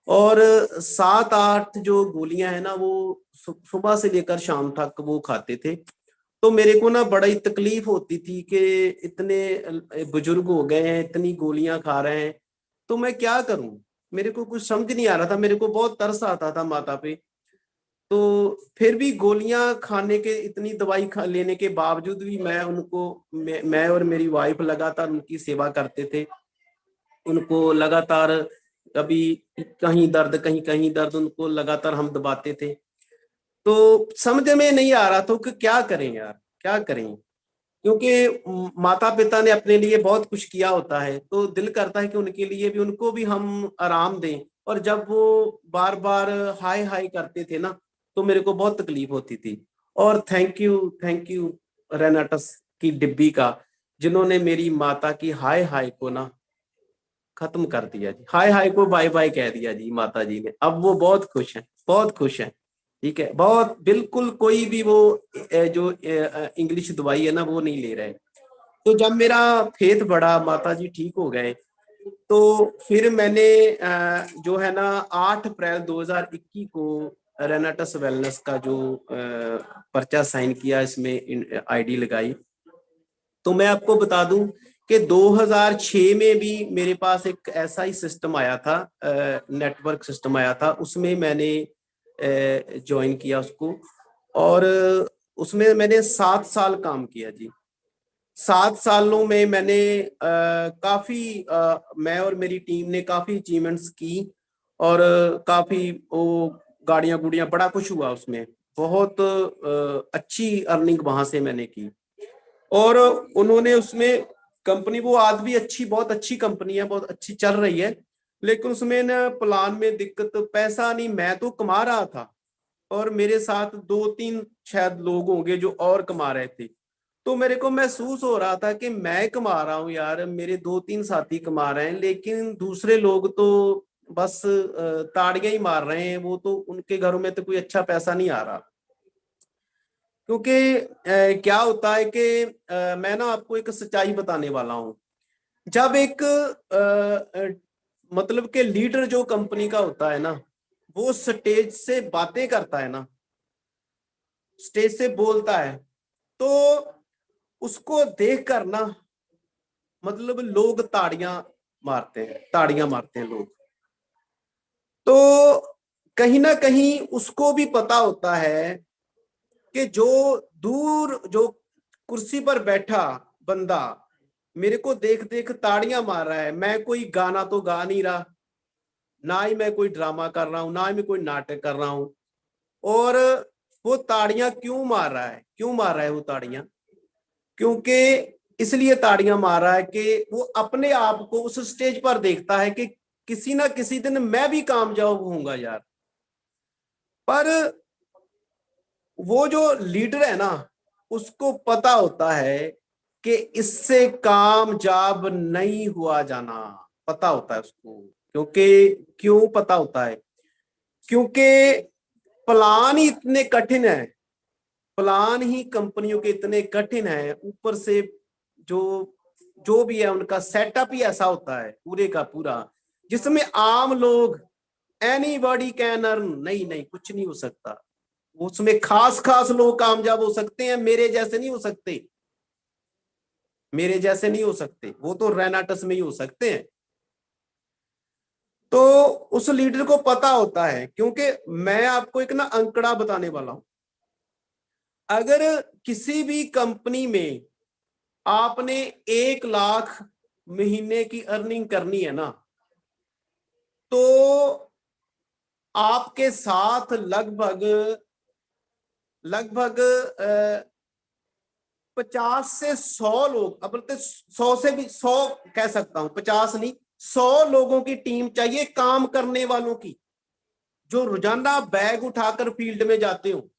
और 7-8 जो गोलियां है ना वो सुबह से लेकर शाम तक वो खाते थे। तो मेरे को ना बड़ा ही तकलीफ होती थी कि इतने बुजुर्ग हो गए हैं, इतनी गोलियां खा रहे हैं, तो मैं क्या करूं। मेरे को कुछ समझ नहीं आ रहा था, मेरे को बहुत तरस आता था माता पे। तो फिर भी गोलियां खाने के, इतनी दवाई लेने के बावजूद भी मैं उनको, मैं और मेरी वाइफ लगातार उनकी सेवा करते थे। उनको लगातार, कभी कहीं दर्द कहीं कहीं दर्द, उनको लगातार हम दबाते थे। तो समझ में नहीं आ रहा था कि क्या करें यार, क्या करें। क्योंकि माता पिता ने अपने लिए बहुत कुछ किया होता है, तो दिल करता है कि उनके लिए भी, उनको भी हम आराम दें। और जब वो बार बार हाय हाय करते थे ना, तो मेरे को बहुत तकलीफ होती थी। और थैंक यू रेनाटस की डिब्बी का, जिन्होंने मेरी माता की हाय हाय को ना खत्म कर दिया जी। हाय हाय को बाय बाय कह दिया जी माता जी ने। अब वो बहुत खुश हैं, बहुत खुश हैं। ठीक है, बहुत, बिल्कुल कोई भी वो जो इंग्लिश दवाई है ना वो नहीं ले रहे। तो जब मेरा फेथ बढ़ा, माता जी ठीक हो गए, तो फिर मैंने जो है ना 8 अप्रैल 2021 को रेनाटस वेलनेस का जो पर्चा साइन किया, इसमें आईडी लगाई। तो मैं आपको बता दूं कि 2006 में भी मेरे पास एक ऐसा ही सिस्टम आया था, नेटवर्क सिस्टम आया था, उसमें मैंने ज्वाइन किया उसको। और उसमें मैंने 7 साल काम किया जी। 7 सालों में मैंने काफी, मैं और मेरी टीम ने काफी अचीवमेंट्स की। और काफी वो गाड़ियां गुड़ियां बड़ा कुछ हुआ उसमें। बहुत अच्छी अर्निंग वहां से मैंने की। और उन्होंने उसमें कंपनी, वो आज भी अच्छी, बहुत अच्छी कंपनी है, बहुत अच्छी चल रही है। लेकिन उसमें ना प्लान में दिक्कत, पैसा नहीं, मैं तो कमा रहा था और मेरे साथ 2-3 शायद लोग होंगे जो और कमा रहे थे। तो मेरे को महसूस हो रहा था कि मैं कमा रहा हूँ यार, मेरे 2-3 साथी कमा रहे हैं, लेकिन दूसरे लोग तो बस ताड़ियां ही मार रहे हैं, वो तो उनके घरों में तो कोई अच्छा पैसा नहीं आ रहा। क्योंकि क्या होता है कि मैं ना आपको एक सच्चाई बताने वाला हूं। जब एक मतलब के लीडर जो कंपनी का होता है ना, वो स्टेज से बातें करता है ना, स्टेज से बोलता है, तो उसको देख कर ना, मतलब लोग ताड़ियां मारते हैं, ताड़ियां मारते हैं लोग। तो कहीं ना कहीं उसको भी पता होता है कि जो दूर, जो कुर्सी पर बैठा बंदा मेरे को देख देख ताड़ियां मार रहा है, मैं कोई गाना तो गा नहीं रहा, ना ही मैं कोई ड्रामा कर रहा हूं, ना ही मैं कोई नाटक कर रहा हूं। और वो ताड़ियां क्यों मार रहा है, क्यों मार रहा है वो ताड़ियां? क्योंकि इसलिए ताड़ियां मार रहा है कि वो अपने आप को उस स्टेज पर देखता है कि किसी ना किसी दिन मैं भी कामयाब होऊंगा यार। पर वो जो लीडर है ना, उसको पता होता है कि इससे कामयाब नहीं हुआ जाना, पता होता है उसको क्योंकि क्यों पता होता है, क्योंकि प्लान ही इतने कठिन है, प्लान ही कंपनियों के इतने कठिन है, ऊपर से जो जो भी है उनका सेटअप ही ऐसा होता है पूरे का पूरा, जिसमें आम लोग एनीबॉडी कैन अर्न, नहीं नहीं कुछ नहीं हो सकता। उसमें खास खास लोग कामयाब हो सकते हैं, मेरे जैसे नहीं हो सकते, मेरे जैसे नहीं हो सकते, वो तो रेनाटस में ही हो सकते हैं। तो उस लीडर को पता होता है, क्योंकि मैं आपको एक ना अंकड़ा बताने वाला हूं। अगर किसी भी कंपनी में आपने 1 लाख महीने की अर्निंग करनी है ना, तो आपके साथ लगभग लगभग 50 से 100 लोग, अब बोलते 100 कह सकता हूं, 50 नहीं, 100 लोगों की टीम चाहिए, काम करने वालों की, जो रोजाना बैग उठाकर फील्ड में जाते हो।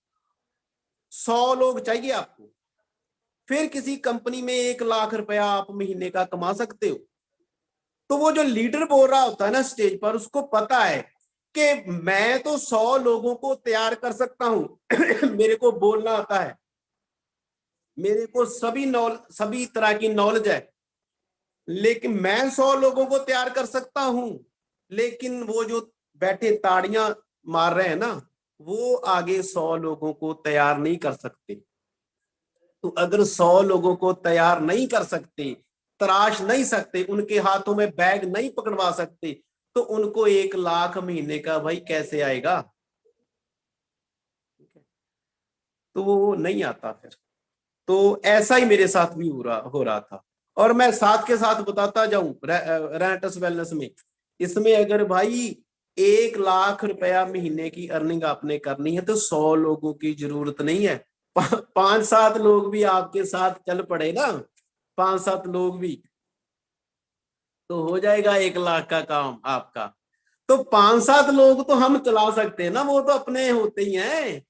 100 लोग चाहिए आपको, फिर किसी कंपनी में 1 लाख रुपया आप महीने का कमा सकते हो। तो वो जो लीडर बोल रहा होता है ना स्टेज पर, उसको पता है कि मैं तो 100 लोगों को तैयार कर सकता हूं मेरे को बोलना आता है, मेरे को सभी तरह की नॉलेज है, लेकिन मैं 100 लोगों को तैयार कर सकता हूं, लेकिन वो जो बैठे ताड़ियां मार रहे हैं ना, वो आगे 100 लोगों को तैयार नहीं कर सकते। तो अगर 100 लोगों को तैयार नहीं कर सकते, तराश नहीं सकते, उनके हाथों में बैग नहीं पकड़वा सकते, तो उनको 1 लाख महीने का भाई कैसे आएगा? तो वो नहीं आता फिर। तो ऐसा ही मेरे साथ भी हो रहा था। और मैं साथ के साथ बताता जाऊं, रेंटस वेलनेस में, इसमें अगर भाई 1 लाख रुपया महीने की अर्निंग आपने करनी है, तो 100 लोगों की जरूरत नहीं है, 5-7 लोग भी आपके साथ चल पड़े ना, 5-7 लोग भी, तो हो जाएगा 1 लाख का काम आपका। तो 5-7 लोग तो हम चला सकते हैं ना, वो तो अपने होते ही हैं,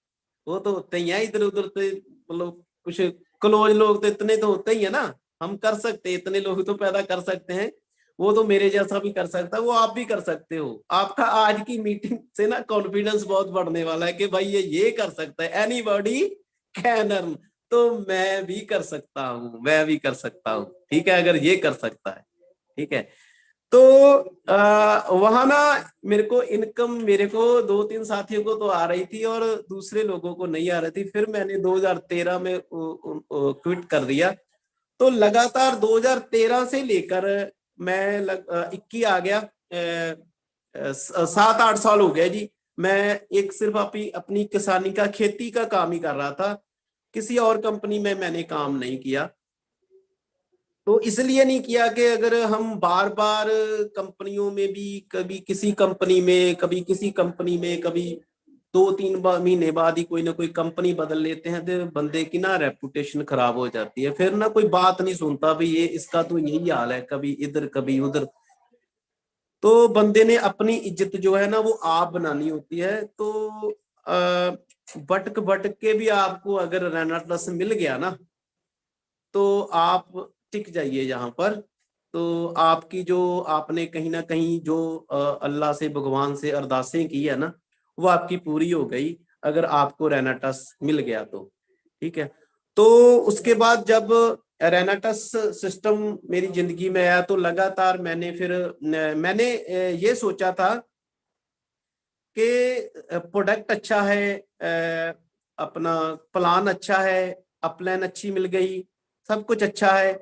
वो तो होते ही हैं, इधर उधर से मतलब कुछ क्लोज लोग तो इतने तो होते ही है ना, हम कर सकते हैं, इतने लोग तो पैदा कर सकते हैं। वो तो मेरे जैसा भी कर सकता है, वो आप भी कर सकते हो। आपका आज की मीटिंग से ना कॉन्फिडेंस बहुत बढ़ने वाला है कि भाई ये कर सकता है, एनीबॉडी कैन अर्न, तो मैं भी कर सकता हूँ, मैं भी कर सकता हूँ, ठीक है, अगर ये कर सकता है, ठीक है। तो वहां ना मेरे को इनकम, मेरे को 2-3 साथियों को तो आ रही थी और दूसरे लोगों को नहीं आ रही थी। फिर मैंने 2013 में क्विट कर दिया। तो लगातार 2013 से लेकर मैं 21 आ गया, 7-8 साल हो गया जी। मैं एक सिर्फ अपनी किसानी का, खेती का काम ही कर रहा था, किसी और कंपनी में मैंने काम नहीं किया। तो इसलिए नहीं किया कि अगर हम बार बार कंपनियों में भी, कभी किसी कंपनी में, कभी किसी कंपनी में, कभी 2-3 महीने बाद ही कोई ना कोई कंपनी बदल लेते हैं, तो बंदे की ना रेपुटेशन खराब हो जाती है, फिर ना कोई बात नहीं सुनता भाई, ये इसका तो यही हाल है, कभी इधर कभी उधर। तो बंदे ने अपनी इज्जत जो है ना वो आप बनानी होती है। तो भटक भटक के भी आपको अगर रेनाटस मिल गया ना, तो आप टिक जाइए यहाँ पर। तो आपकी जो आपने कहीं ना कहीं जो अल्लाह से, भगवान से अरदासें की है ना, वो आपकी पूरी हो गई, अगर आपको रेनाटस मिल गया तो, ठीक है। तो उसके बाद जब रेनाटस सिस्टम मेरी जिंदगी में आया, तो लगातार मैंने ये सोचा था कि प्रोडक्ट अच्छा है, अपना प्लान अच्छा है, अपलाइन अच्छी मिल गई, सब कुछ अच्छा है।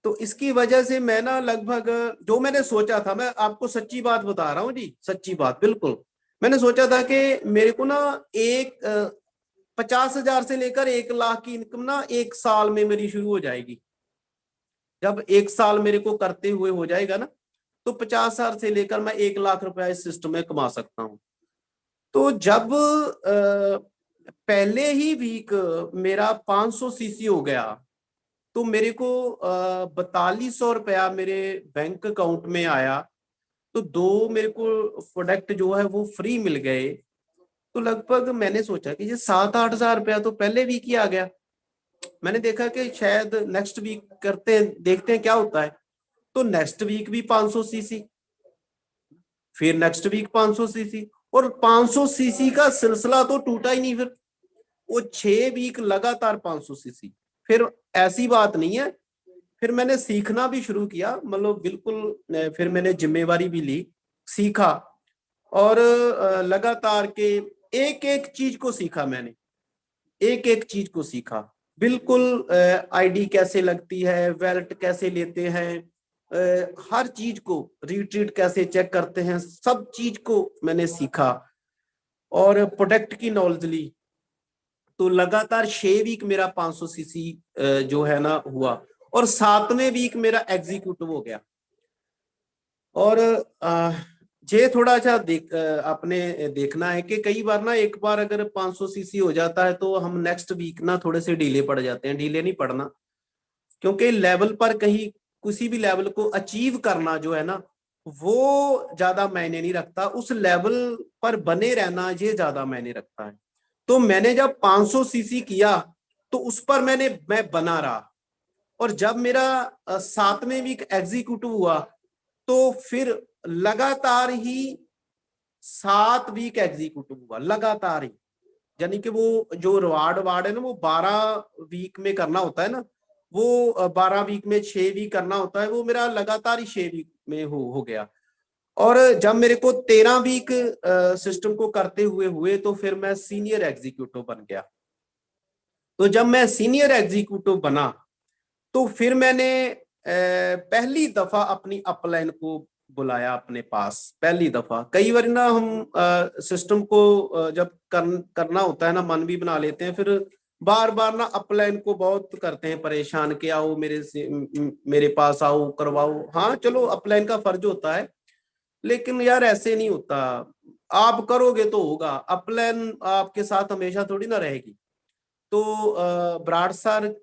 तो इसकी वजह से मैं ना लगभग, जो मैंने सोचा था, मैं आपको सच्ची बात बता रहा हूँ जी, सच्ची बात बिल्कुल। मैंने सोचा था कि मेरे को ना 50,000 से लेकर 1 लाख की इनकम ना 1 साल में मेरी शुरू हो जाएगी। जब 1 साल मेरे को करते हुए हो जाएगा ना, तो 50,000 से लेकर मैं 1 लाख रुपया इस सिस्टम में कमा सकता हूँ। तो जब पहले ही वीक मेरा 500 सीसी हो गया, तो मेरे को 4200 रुपया मेरे बैंक अकाउंट में आया। तो 2 मेरे को प्रोडक्ट जो है वो फ्री मिल गए। तो लगभग मैंने सोचा कि ये 7-8 हजार रुपया तो पहले वीक ही आ गया। मैंने देखा कि शायद नेक्स्ट वीक करते हैं, देखते हैं क्या होता है। तो नेक्स्ट वीक भी 500 सीसी, फिर नेक्स्ट वीक 500 सीसी, और 500 सीसी का सिलसिला तो टूटा ही नहीं, फिर वो 6 वीक लगातार 500 सीसी। फिर ऐसी बात नहीं है, फिर मैंने सीखना भी शुरू किया, मतलब बिल्कुल फिर मैंने जिम्मेवारी भी ली, सीखा, और लगातार के एक एक चीज को सीखा मैंने, एक एक चीज को सीखा, बिल्कुल आईडी कैसे लगती है, वैलेट कैसे लेते हैं, हर चीज को, रिट्रीट कैसे चेक करते हैं, सब चीज को मैंने सीखा और प्रोडक्ट की नॉलेज ली। तो लगातार 6 वीक मेरा 500 सीसी जो है ना हुआ, और 7वें वीक मेरा एग्जीक्यूटिव हो गया। और ये थोड़ा सा आपने देखना है कि कई बार ना, एक बार अगर 500 सीसी हो जाता है तो हम नेक्स्ट वीक ना थोड़े से डिले पड़ जाते हैं। डिले नहीं पड़ना, क्योंकि लेवल पर कहीं किसी भी लेवल को अचीव करना जो है ना, वो ज्यादा मायने नहीं रखता, उस लेवल पर बने रहना ये ज्यादा मायने रखता है। तो मैंने जब 500 सीसी किया तो उस पर मैं बना रहा, और जब मेरा 7वें वीक एग्जीक्यूटिव हुआ तो फिर लगातार ही 7 वीक एग्जीक्यूटिव हुआ, लगातार ही। यानी कि वो जो रिवार्ड वार्ड है ना, वो 12 वीक में करना होता है ना, वो 12 वीक में 6 वीक करना होता है, वो मेरा लगातार ही 6 वीक में हो गया। और जब मेरे को 13 वीक सिस्टम को करते हुए हुए तो फिर मैं सीनियर एग्जीक्यूटिव बन गया। तो जब मैं सीनियर एग्जीक्यूटिव बना तो फिर मैंने पहली दफा अपनी अपलाइन को बुलाया अपने पास, पहली दफा। कई बार ना हम सिस्टम को जब करना होता है ना, मन भी बना लेते हैं, फिर बार बार ना अपलाइन को बहुत करते हैं परेशान कि आओ मेरे पास आओ, करवाओ। हाँ चलो, अपलाइन का फर्ज होता है, लेकिन यार ऐसे नहीं होता। आप करोगे तो होगा, अपलाइन आपके साथ हमेशा थोड़ी ना रहेगी। तो बराड़ सर,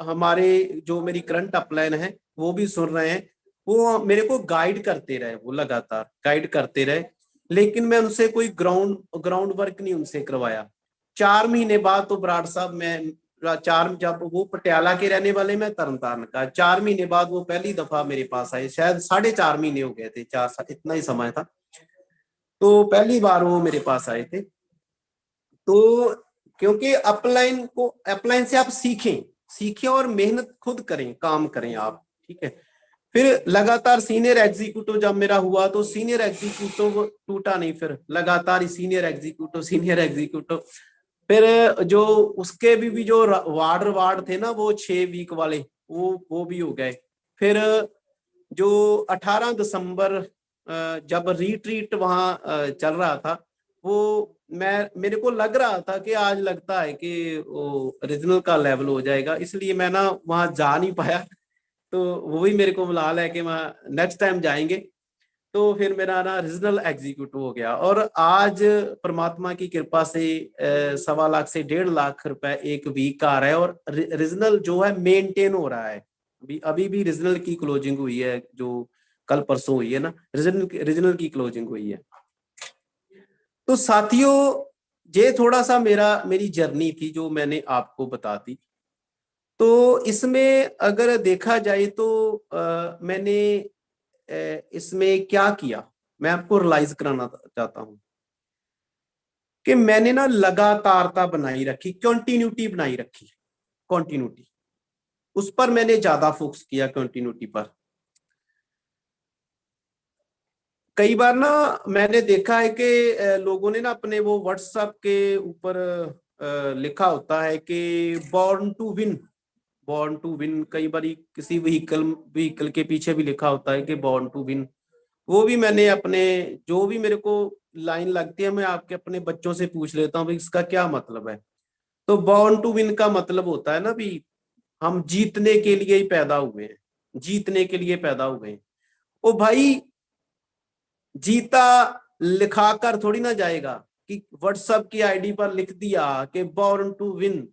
हमारे जो मेरी करंट अपलाइन है वो भी सुन रहे हैं, वो मेरे को गाइड करते रहे, वो लगातार गाइड करते रहे, लेकिन मैं उनसे कोई ग्राउंड वर्क नहीं उनसे करवाया। 4 महीने बाद तो बराड़ साहब, मैं जब वो पटियाला के रहने वाले, मैं तरनतारन का, 4 महीने बाद वो पहली दफा मेरे पास आए, शायद 4.5 महीने हो गए थे, 4 इतना ही समय था, तो पहली बार वो मेरे पास आए थे। तो क्योंकि अपलाइन से आप सीखें, और मेहनत खुद करें, काम करें आप, ठीक है। फिर लगातार सीनियर एग्जीक्यूटिव जब मेरा हुआ तो सीनियर एग्जीक्यूटिव टूटा नहीं, फिर लगातार ही सीनियर एग्जीक्यूटिव, सीनियर एग्जीक्यूटिव। फिर जो उसके भी जो वार्ड थे ना, वो 6 वीक वाले, वो भी हो गए। फिर जो 18 दिसंबर जब रिट्रीट वहां चल रहा था, वो मेरे को लग रहा था कि आज लगता है कि वो रीजनल का लेवल हो जाएगा, इसलिए मैं ना वहां जा नहीं पाया। तो वो भी मेरे को बुला है कि वहां नेक्स्ट टाइम जाएंगे। तो फिर मेरा ना रीजनल एग्जीक्यूटिव हो गया, और आज परमात्मा की कृपा से 1.25 लाख से 1.5 लाख रुपए एक वीक का आ रहा है, और रीजनल जो है मेंटेन हो रहा है। अभी भी रीजनल की क्लोजिंग हुई है, जो कल परसों हुई है ना, रीजनल की क्लोजिंग हुई है। तो साथियों, ये थोड़ा सा मेरी जर्नी थी जो मैंने आपको बता दी। तो इसमें अगर देखा जाए तो मैंने इसमें क्या किया, मैं आपको रियलाइज कराना चाहता हूं कि मैंने ना लगातारता बनाई रखी, कंटिन्यूटी बनाई रखी, कंटिन्यूटी, उस पर मैंने ज्यादा फोकस किया, कंटिन्यूटी पर। कई बार ना मैंने देखा है कि लोगों ने ना अपने वो व्हाट्सएप के ऊपर लिखा होता है कि born to win, born to win. कई बार किसी व्हीकल के पीछे भी लिखा होता है कि बॉर्न टू विन। वो भी मैंने अपने, जो भी मेरे को लाइन लगती है, मैं आपके अपने बच्चों से पूछ लेता हूँ इसका क्या मतलब है। तो बॉर्न टू विन का मतलब होता है ना भी, हम जीतने के लिए ही पैदा हुए हैं, जीतने के लिए पैदा हुए हैं। ओ भाई, जीता लिखाकर थोड़ी ना जाएगा कि व्हाट्सएप की आईडी पर लिख दिया कि बॉर्न टू विन,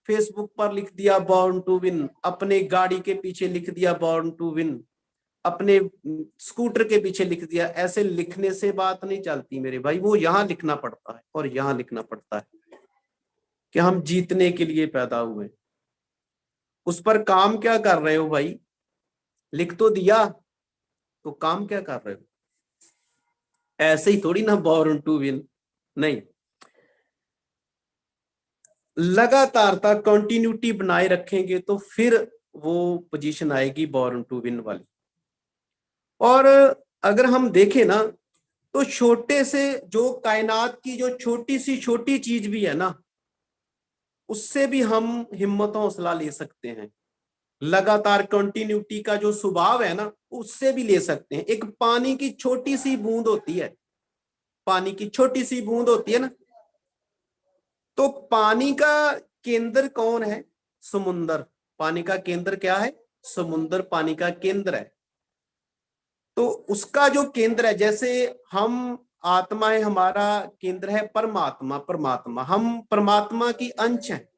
फेसबुक पर लिख दिया बॉर्न टू विन, अपने गाड़ी के पीछे लिख दिया बॉर्न टू विन, अपने स्कूटर के पीछे लिख दिया। ऐसे लिखने से बात नहीं चलती मेरे भाई, वो यहां लिखना पड़ता है और यहां लिखना पड़ता है कि हम जीतने के लिए पैदा हुए। उस पर काम क्या कर रहे हो भाई? लिख तो दिया, तो काम क्या कर रहे हो? ऐसे ही थोड़ी ना बॉर्न टू विन, नहीं, लगातारता कंटिन्यूटी बनाए रखेंगे तो फिर वो पोजीशन आएगी बॉर्न टू विन वाली। और अगर हम देखें ना तो छोटे से जो कायनात की जो छोटी सी छोटी चीज भी है ना, उससे भी हम हिम्मत हौसला ले सकते हैं। लगातार कंटिन्यूटी का जो स्वभाव है ना, उससे भी ले सकते हैं। एक पानी की छोटी सी बूंद होती है, पानी की छोटी सी बूंद होती है ना, तो पानी का केंद्र कौन है? समुंदर। पानी का केंद्र क्या है? समुंदर पानी का केंद्र है। तो उसका जो केंद्र है, जैसे हम आत्मा है, हमारा केंद्र है परमात्मा। परमात्मा, हम परमात्मा की अंश है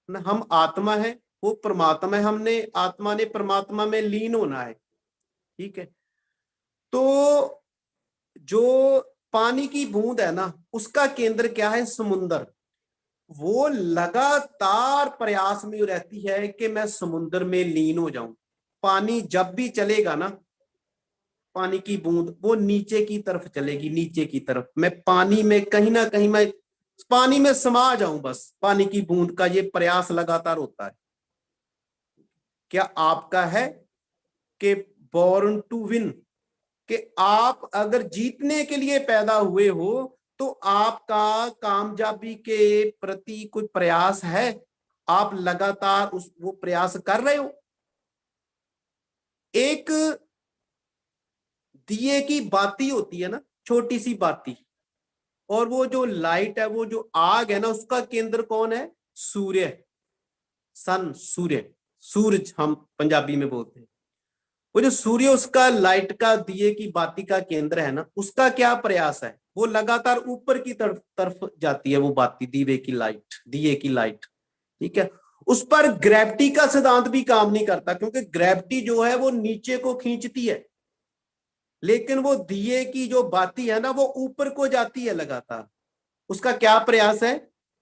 ना, हम आत्मा है, वो परमात्मा है। हमने आत्मा ने परमात्मा में लीन होना है, ठीक है। तो जो पानी की बूंद है ना, उसका केंद्र क्या है? समुंदर। वो लगातार प्रयास में रहती है कि मैं समुद्र में लीन हो जाऊं। पानी जब भी चलेगा ना, पानी की बूंद वो नीचे की तरफ चलेगी, नीचे की तरफ। मैं पानी में कहीं ना कहीं मैं पानी में समा जाऊं, बस पानी की बूंद का ये प्रयास लगातार होता है। क्या आपका है कि बॉर्न टू विन, कि आप अगर जीतने के लिए पैदा हुए हो तो आपका कामयाबी के प्रति कोई प्रयास है? आप लगातार उस वो प्रयास कर रहे हो? एक दिए की बाती होती है ना, छोटी सी बाती, और वो जो लाइट है, वो जो आग है ना, उसका केंद्र कौन है? सूर्य, सन, सूर्य, सूरज हम पंजाबी में बोलते हैं। वो जो सूर्य, उसका लाइट का, दिए की बाती का केंद्र है ना, उसका क्या प्रयास है? वो लगातार ऊपर की तरफ तरफ जाती है, वो बाती, दीवे की लाइट, दिए की लाइट, ठीक है। उस पर ग्रेविटी का सिद्धांत भी काम नहीं करता, क्योंकि ग्रेविटी जो है वो नीचे को खींचती है, लेकिन वो दिए की जो बाती है ना, वो ऊपर को जाती है लगातार। उसका क्या प्रयास है?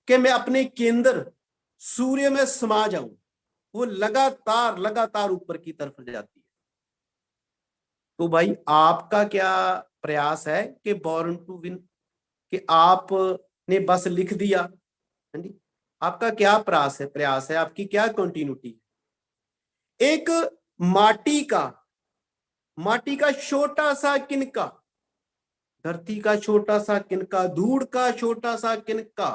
कि मैं अपने केंद्र सूर्य में समा जाऊं। वो लगातार लगातार ऊपर की तरफ जाती है। तो भाई आपका क्या प्रयास है कि बॉर्न टू विन, कि आपने बस लिख दिया? हाँ जी, आपका क्या प्रयास है, आपकी क्या कंटिन्यूटी? एक माटी का, माटी का छोटा सा किनका, धरती का छोटा सा किनका, धूड़ का छोटा सा किनका,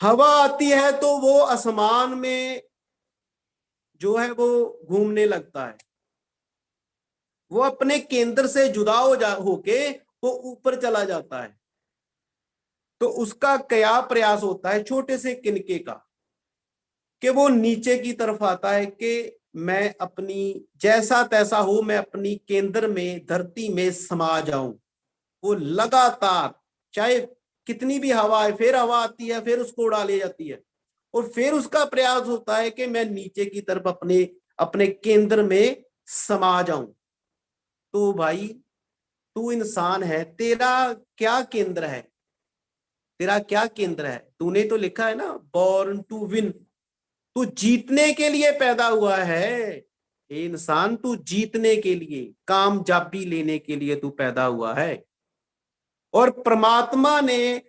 हवा आती है तो वो आसमान में जो है वो घूमने लगता है। वो अपने केंद्र से जुदा होके वो ऊपर चला जाता है। तो उसका क्या प्रयास होता है छोटे से किनके का, कि वो नीचे की तरफ आता है कि मैं अपनी, जैसा तैसा हो, मैं अपनी केंद्र में, धरती में समा जाऊं। वो लगातार, चाहे कितनी भी हवा है, फिर हवा आती है, फिर उसको उड़ा ले जाती है, और फिर उसका प्रयास होता है कि मैं नीचे की तरफ अपने अपने केंद्र में समा जाऊं। तो भाई तू इंसान है, तेरा क्या केंद्र है? तेरा क्या केंद्र है? तूने तो लिखा है ना बॉर्न टू विन, तू जीतने के लिए पैदा हुआ है। ये इंसान, तू जीतने के लिए, कामयाबी लेने के लिए तू पैदा हुआ है। और परमात्मा ने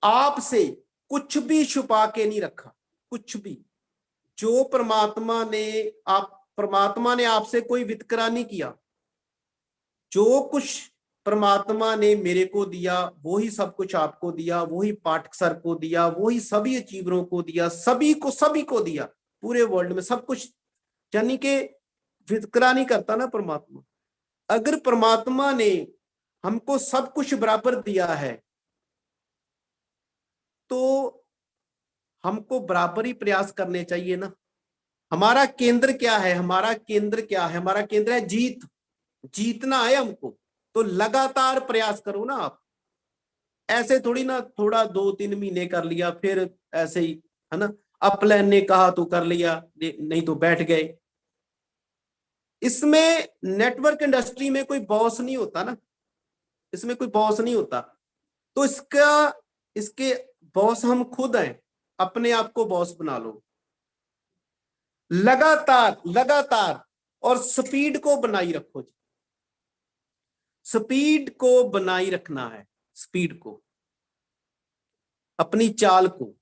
आपसे कुछ भी छुपा के नहीं रखा, कुछ भी। जो परमात्मा ने आपसे कोई वितकरा नहीं किया। जो कुछ परमात्मा ने मेरे को दिया, वही सब कुछ आपको दिया, वही पाठक सर को दिया, वही सभी अचीवरों को दिया, सभी को दिया, पूरे वर्ल्ड में सब कुछ। यानी कि वितकरा नहीं करता ना परमात्मा। अगर परमात्मा ने हमको सब कुछ बराबर दिया है, तो हमको बराबर ही प्रयास करने चाहिए ना। हमारा केंद्र क्या है? हमारा केंद्र क्या है? हमारा केंद्र है जीत। जीतना है हमको, तो लगातार प्रयास करो ना आप। ऐसे थोड़ी ना थोड़ा 2-3 महीने कर लिया फिर ऐसे ही, है ना, अपलाइन ने कहा तो कर लिया, नहीं तो बैठ गए। इसमें नेटवर्क इंडस्ट्री में कोई बॉस नहीं होता ना, इसमें कोई बॉस नहीं होता। तो इसके बॉस हम खुद हैं। अपने आप को बॉस बना लो, लगातार लगातार, और स्पीड को बनाई रखो जी। स्पीड को बनाई रखना है, स्पीड को, अपनी चाल को।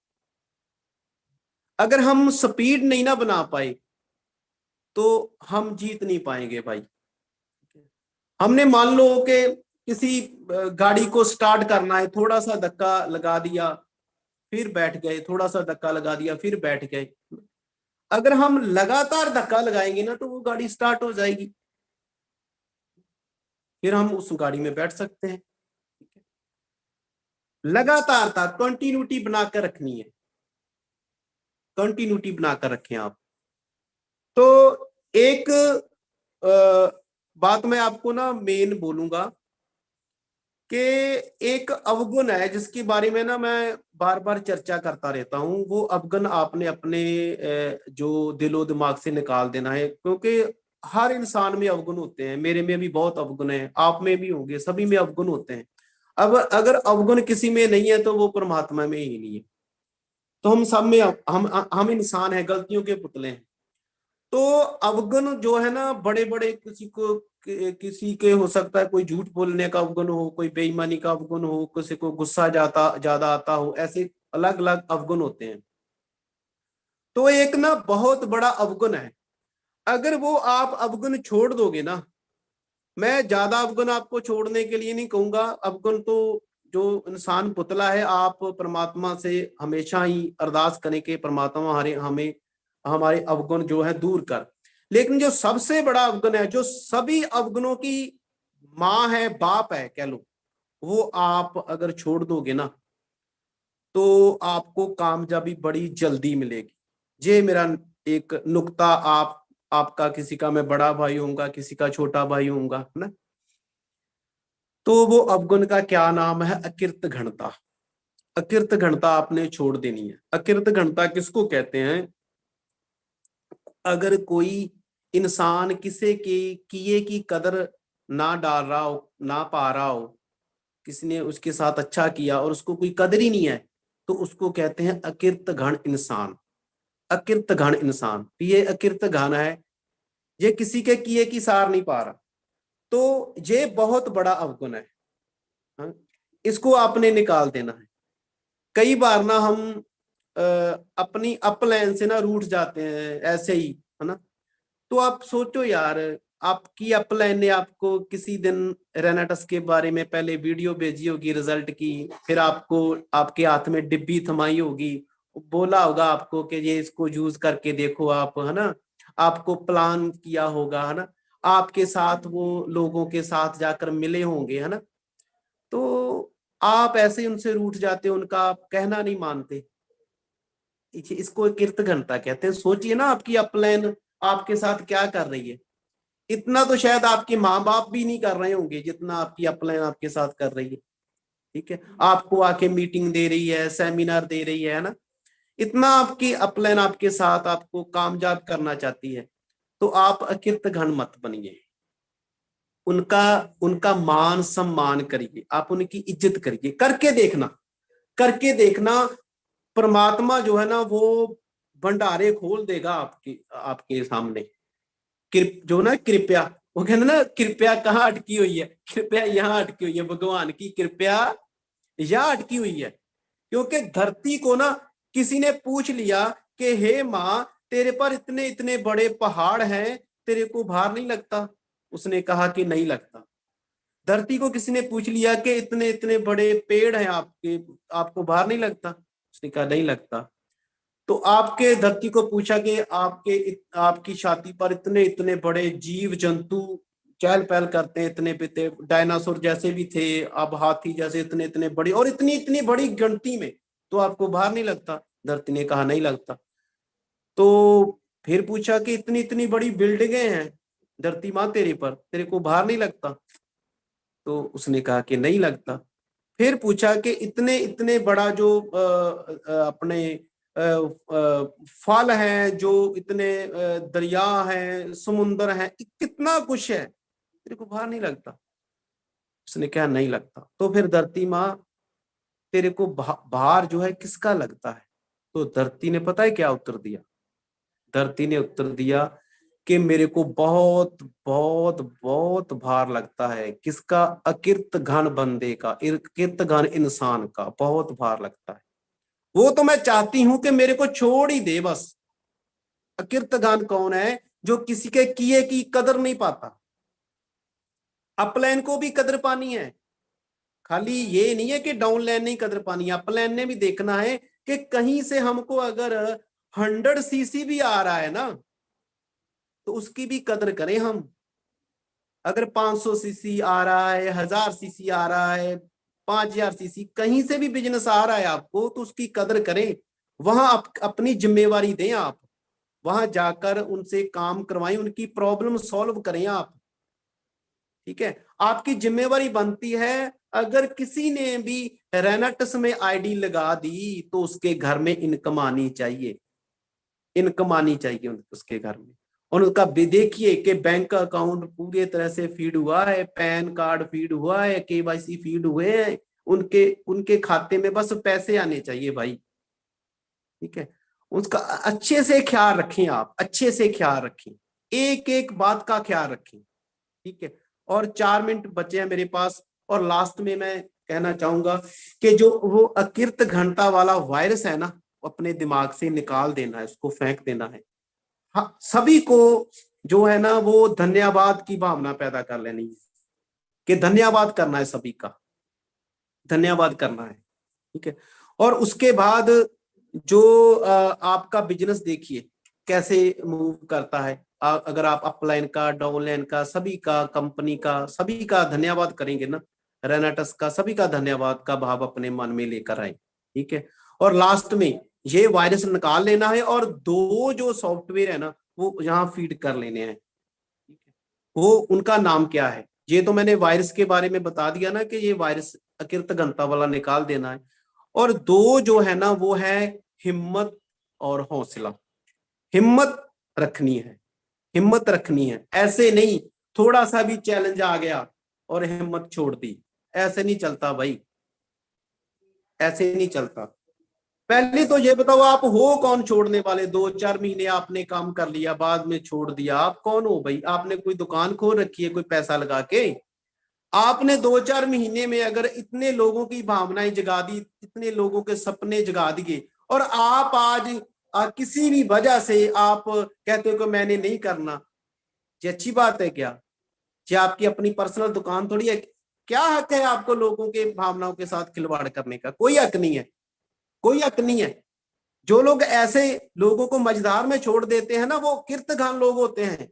अगर हम स्पीड नहीं ना बना पाए तो हम जीत नहीं पाएंगे भाई। हमने मान लो कि किसी गाड़ी को स्टार्ट करना है, थोड़ा सा धक्का लगा दिया फिर बैठ गए, थोड़ा सा धक्का लगा दिया फिर बैठ गए। अगर हम लगातार धक्का लगाएंगे ना तो वो गाड़ी स्टार्ट हो जाएगी, फिर हम उस गाड़ी में बैठ सकते हैं। लगातारता कंटिन्यूटी बनाकर रखनी है, कंटिन्यूटी बनाकर रखें आप। तो एक बात मैं आपको ना मेन बोलूंगा कि एक अवगुण है जिसके बारे में ना मैं बार बार चर्चा करता रहता हूं। वो अवगुण आपने अपने जो दिलो दिमाग से निकाल देना है, क्योंकि हर इंसान में अवगुण होते हैं। मेरे में भी बहुत अवगुण है, आप में भी होंगे, सभी में अवगुण होते हैं। अब अगर अवगुण किसी में नहीं है तो वो परमात्मा में ही नहीं है। तो हम सब में हम इंसान हैं, गलतियों के पुतले हैं। तो अवगुण जो है ना, बड़े बड़े किसी के हो सकता है, कोई झूठ बोलने का अवगुण हो, कोई बेईमानी का अवगुण हो, किसी को गुस्सा ज्यादा आता हो, ऐसे अलग अलग अवगुण होते हैं। तो एक ना बहुत बड़ा अवगुण है, अगर वो आप अवगुण छोड़ दोगे ना, मैं ज्यादा अवगुण आपको छोड़ने के लिए नहीं कहूंगा। अवगुण तो जो इंसान पुतला है, आप परमात्मा से हमेशा ही अरदास करें कि परमात्मा हमें हमारे अवगुण जो है दूर कर। लेकिन जो सबसे बड़ा अवगुण है, जो सभी अवगुणों की माँ है, बाप है कह लो, वो आप अगर छोड़ दोगे ना तो आपको कामयाबी बड़ी जल्दी मिलेगी। ये मेरा एक नुक्ता। आपका किसी का मैं बड़ा भाई होऊंगा, किसी का छोटा भाई होऊंगा, है ना। तो वो अवगुण का क्या नाम है? अकृत घनता। अकृत घनता आपने छोड़ देनी है। अकृत घनता किसको कहते हैं? अगर कोई इंसान किसी के किए की कदर ना डाल रहा हो, ना पा रहा हो, किसी ने उसके साथ अच्छा किया और उसको कोई कदर ही नहीं है, तो उसको कहते हैं अकृत घन इंसान। अकृत घन इंसान, ये अकृत घन है, ये किसी के किए की सार नहीं पा रहा। तो ये बहुत बड़ा अवगुण है, हाँ? इसको आपने निकाल देना है। कई बार ना हम अपनी अपलाइन से ना रूठ जाते हैं ऐसे ही, है ना। तो आप सोचो यार, आपकी अपलाइन ने आपको किसी दिन रेनाटस के बारे में पहले वीडियो भेजी होगी रिजल्ट की, फिर आपको आपके हाथ में डिब्बी थमाई होगी, बोला होगा आपको कि ये इसको यूज करके देखो आप, है ना। आपको प्लान किया होगा, है ना। आपके साथ वो लोगों के साथ जाकर मिले होंगे, है ना। तो आप ऐसे ही उनसे रूठ जाते हो, उनका आप कहना नहीं मानते। इसको कीर्त घनता कहते हैं। सोचिए ना, आपकी अपलाइन आपके साथ क्या कर रही है। इतना तो शायद आपके माँ बाप भी नहीं कर रहे होंगे जितना आपकी अपलाइन आपके साथ कर रही है। ठीक है, आपको आके मीटिंग दे रही है, सेमिनार दे रही है ना। इतना आपकी अपलाइन आपके साथ आपको कामयाब करना चाहती है। तो आप अकृत घन मत बनिए। उनका उनका मान सम्मान करिए, आप उनकी इज्जत करिए। करके देखना, करके देखना, परमात्मा जो है ना वो भंडारे खोल देगा आपके आपके सामने। जो ना कृपया, वो कहते ना, कृपया कहाँ अटकी हुई है? कृपया यहाँ अटकी हुई है, भगवान की कृपया यहाँ अटकी हुई है। क्योंकि धरती को ना किसी ने पूछ लिया कि हे माँ, तेरे पर इतने इतने बड़े पहाड़ हैं, तेरे को भार नहीं लगता? उसने कहा कि नहीं लगता। धरती को किसी ने पूछ लिया कि इतने इतने बड़े पेड़ हैं आपके, आपको भार नहीं लगता? उसने कहा नहीं लगता। तो आपके धरती को पूछा कि आपकी छाती पर इतने इतने बड़े जीव जंतु चहल पहल करते हैं, इतने पिते डायनासोर जैसे भी थे, अब हाथी जैसे इतने इतने बड़ी और इतनी इतनी बड़ी गिनती में, तो आपको भार नहीं लगता? धरती ने कहा नहीं लगता। तो फिर पूछा कि इतनी इतनी बड़ी बिल्डिंगें हैं धरती माँ तेरे पर, तेरे को भार नहीं लगता? तो उसने कहा कि नहीं लगता। फिर पूछा कि इतने इतने बड़ा जो अपने फल हैं, जो इतने दरिया हैं, समुंदर हैं, कितना कुछ है, तेरे को भार नहीं लगता? उसने कहा नहीं लगता। तो फिर धरती माँ, तेरे को भार जो है किसका लगता है? तो धरती ने पता है क्या उत्तर दिया? धरती ने उत्तर दिया कि मेरे को बहुत बहुत बहुत भार लगता है। किसका? अकिर्त घन बंदे का, अकिर्त घन इंसान का बहुत भार लगता है। वो तो मैं चाहती हूं कि मेरे को छोड़ ही दे बस। अकिर्त घन कौन है? जो किसी के किए की कदर नहीं पाता। अपलाइन को भी कदर पानी है, खाली ये नहीं है कि डाउनलाइन नहीं कदर पानी है, अपलाइन ने भी देखना है कि कहीं से हमको अगर 100 सीसी भी आ रहा है ना तो उसकी भी कदर करें हम। अगर 500 सीसी आ रहा है, 1000 सीसी आ रहा है, 5000 सीसी कहीं से भी बिजनेस आ रहा है आपको तो उसकी कदर करें। वहां अपनी जिम्मेवारी दें आप, वहां जाकर उनसे काम करवाएं, उनकी प्रॉब्लम सॉल्व करें आप। ठीक है, आपकी जिम्मेवारी बनती है। अगर किसी ने भी रेनेटस में आईडी लगा दी तो उसके घर में इनकम आनी चाहिए, इनकम आनी चाहिए उसके घर में। और उनका भी देखिए कि बैंक अकाउंट पूरी तरह से फीड हुआ है, पैन कार्ड फीड हुआ है, केवाईसी फीड हुए हैं, उनके उनके खाते में बस पैसे आने चाहिए भाई। ठीक है, उसका अच्छे से ख्याल रखें आप, अच्छे से ख्याल रखें, एक एक बात का ख्याल रखें। ठीक है, और 4 मिनट बचे हैं मेरे पास, और लास्ट में मैं कहना चाहूंगा कि जो वो अकिर्त घनता वाला वायरस है ना, अपने दिमाग से निकाल देना है, उसको फेंक देना है। हाँ, सभी को जो है ना वो धन्यवाद की भावना पैदा कर लेनी है, कि धन्यवाद करना है, सभी का धन्यवाद करना है। ठीक है, और उसके बाद जो आपका बिजनेस देखिए कैसे मूव करता है। अगर आप अपलाइन का, डाउनलाइन का, सभी का, कंपनी का, सभी का धन्यवाद करेंगे ना, रेनेटस का, सभी का धन्यवाद का भाव अपने मन में लेकर आए। ठीक है, और लास्ट में ये वायरस निकाल लेना है, और दो जो सॉफ्टवेयर है ना वो यहाँ फीड कर लेने हैं। ठीक है, वो उनका नाम क्या है? ये तो मैंने वायरस के बारे में बता दिया ना कि ये वायरस अकिर्त घनता वाला निकाल देना है। और दो जो है ना वो है हिम्मत और हौसला। हिम्मत रखनी है, हिम्मत रखनी है, ऐसे नहीं थोड़ा सा भी चैलेंज आ गया और हिम्मत छोड़ दी, ऐसे नहीं चलता भाई, ऐसे नहीं चलता। पहले तो ये बताओ आप हो कौन छोड़ने वाले? 2-4 महीने आपने काम कर लिया, बाद में छोड़ दिया, आप कौन हो भाई? आपने कोई दुकान खोल रखी है कोई पैसा लगा के? आपने 2-4 महीने में अगर इतने लोगों की भावनाएं जगा दी, इतने लोगों के सपने जगा दिए, और आप आज किसी भी वजह से आप कहते हो कि मैंने नहीं करना, ये अच्छी बात है क्या? ये आपकी अपनी पर्सनल दुकान थोड़ी है। क्या हक है आपको लोगों के भावनाओं के साथ खिलवाड़ करने का? कोई हक नहीं है, कोई हक नहीं है। जो लोग ऐसे लोगों को मझधार में छोड़ देते हैं ना वो कीर्तघान लोग होते हैं।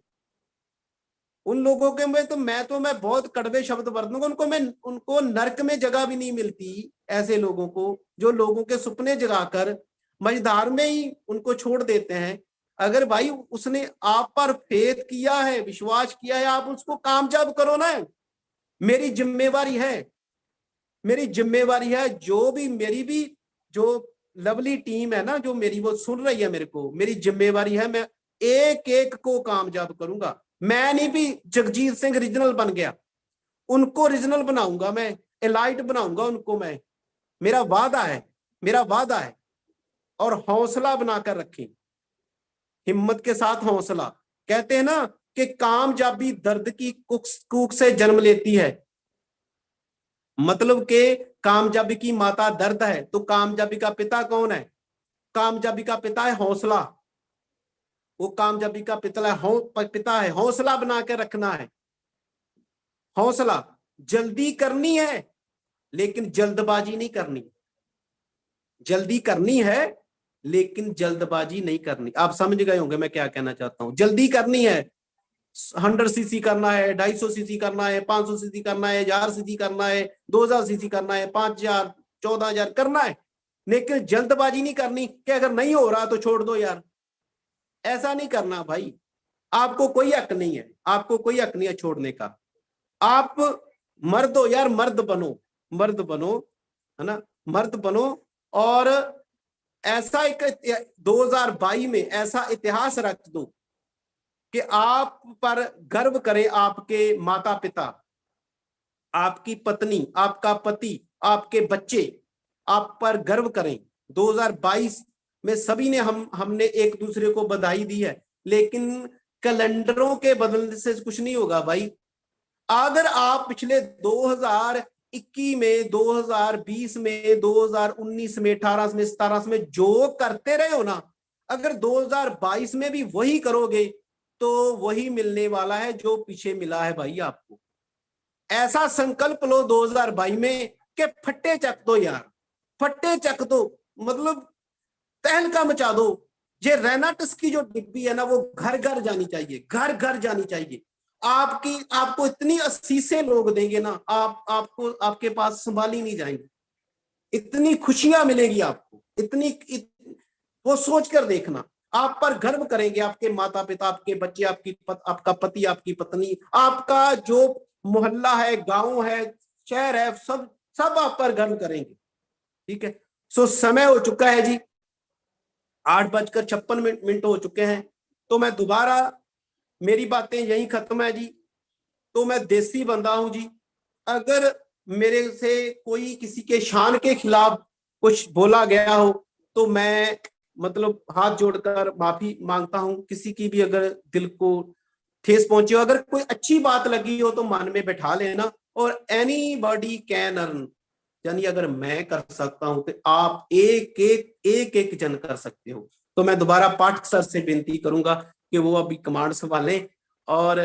उन लोगों के में तो मैं बहुत कड़वे शब्द बरतूंगा, उनको नरक में जगह भी नहीं मिलती। ऐसे लोगों को जो लोगों के सपने जगाकर मझधार में ही उनको छोड़ देते हैं। अगर भाई उसने आप पर फेथ किया है, विश्वास किया है, आप उसको कामयाब करो ना। मेरी जिम्मेवारी है, मेरी जिम्मेवारी है, जो भी मेरी भी जो लवली टीम है ना जो मेरी, वो सुन रही है मेरे को, मेरी जिम्मेवारी है, मैं एक एक को कामयाब करूंगा। मैं नहीं भी जगजीत सिंह रीजनल बन गया, उनको रीजनल बनाऊंगा मैं, एलाइट बनाऊंगा उनको मैं। मेरा वादा है, मेरा वादा है। और हौसला बनाकर रखें, हिम्मत के साथ हौसला। कहते हैं ना कि कामयाबी दर्द की कूक से जन्म लेती है, मतलब के कामयाबी की माता दर्द है, तो कामयाबी का पिता कौन है? कामयाबी का पिता है हौसला। वो कामयाबी का पिता है, हौसला बना के रखना है। हौसला, जल्दी करनी है लेकिन जल्दबाजी नहीं करनी, जल्दी करनी है लेकिन जल्दबाजी नहीं करनी। आप समझ गए होंगे मैं क्या कहना चाहता हूं। जल्दी करनी है, 100 सीसी करना है, 250 सीसी करना है, 500 सीसी करना है, 1000 सीसी करना है, 2000 सीसी करना है, 5000, 14000 करना है, लेकिन जल्दबाजी नहीं करनी कि अगर नहीं हो रहा तो छोड़ दो यार। ऐसा नहीं करना भाई, आपको कोई हक नहीं है, आपको कोई हक नहीं है छोड़ने का। आप मर्द हो यार, मर्द बनो, मर्द बनो, है ना, मर्द बनो। और ऐसा एक 2022 में ऐसा इतिहास रख दो कि आप पर गर्व करे आपके माता पिता, आपकी पत्नी, आपका पति, आपके बच्चे आप पर गर्व करें। 2022 में सभी ने हमने एक दूसरे को बधाई दी है, लेकिन कैलेंडरों के बदलने से कुछ नहीं होगा भाई। अगर आप पिछले 2021 में, 2020 में, 2019 में, 18 में, 17 में जो करते रहे हो ना, अगर 2022 में भी वही करोगे तो वही मिलने वाला है जो पीछे मिला है भाई आपको। ऐसा संकल्प लो 2022 में कि फट्टे चक दो यार, फट्टे चक दो, मतलब तहलका मचा दो। ये रेनाटस की जो डिब्बी है ना, वो घर घर जानी चाहिए, घर घर जानी चाहिए। आपको इतनी असीसें लोग देंगे ना, आपको आपके पास संभाल ही नहीं जाएंगे। इतनी खुशियां मिलेगी आपको, वो सोच कर देखना, आप पर गर्व करेंगे आपके माता पिता, आपके बच्चे, आपका पति, आपकी पत्नी, आपका जो मोहल्ला है, गांव है, शहर है, सब सब आप पर गर्व करेंगे। ठीक है। सो समय हो चुका है जी, 8:56 हो चुके हैं। तो मैं दोबारा, मेरी बातें यही खत्म है जी। तो मैं देसी बंदा हूं जी। अगर मेरे से कोई किसी के शान के खिलाफ कुछ बोला गया हो तो मैं मतलब हाथ जोड़कर माफी मांगता हूं। किसी की भी अगर दिल को ठेस पहुंची हो, अगर कोई अच्छी बात लगी हो तो मन में बैठा लेना। और एनीबॉडी कैन अर्न, यानी अगर मैं कर सकता हूं तो आप एक जन कर सकते हो। तो मैं दोबारा पाठक सर से विनती करूंगा कि वो अभी कमांड संभालें। और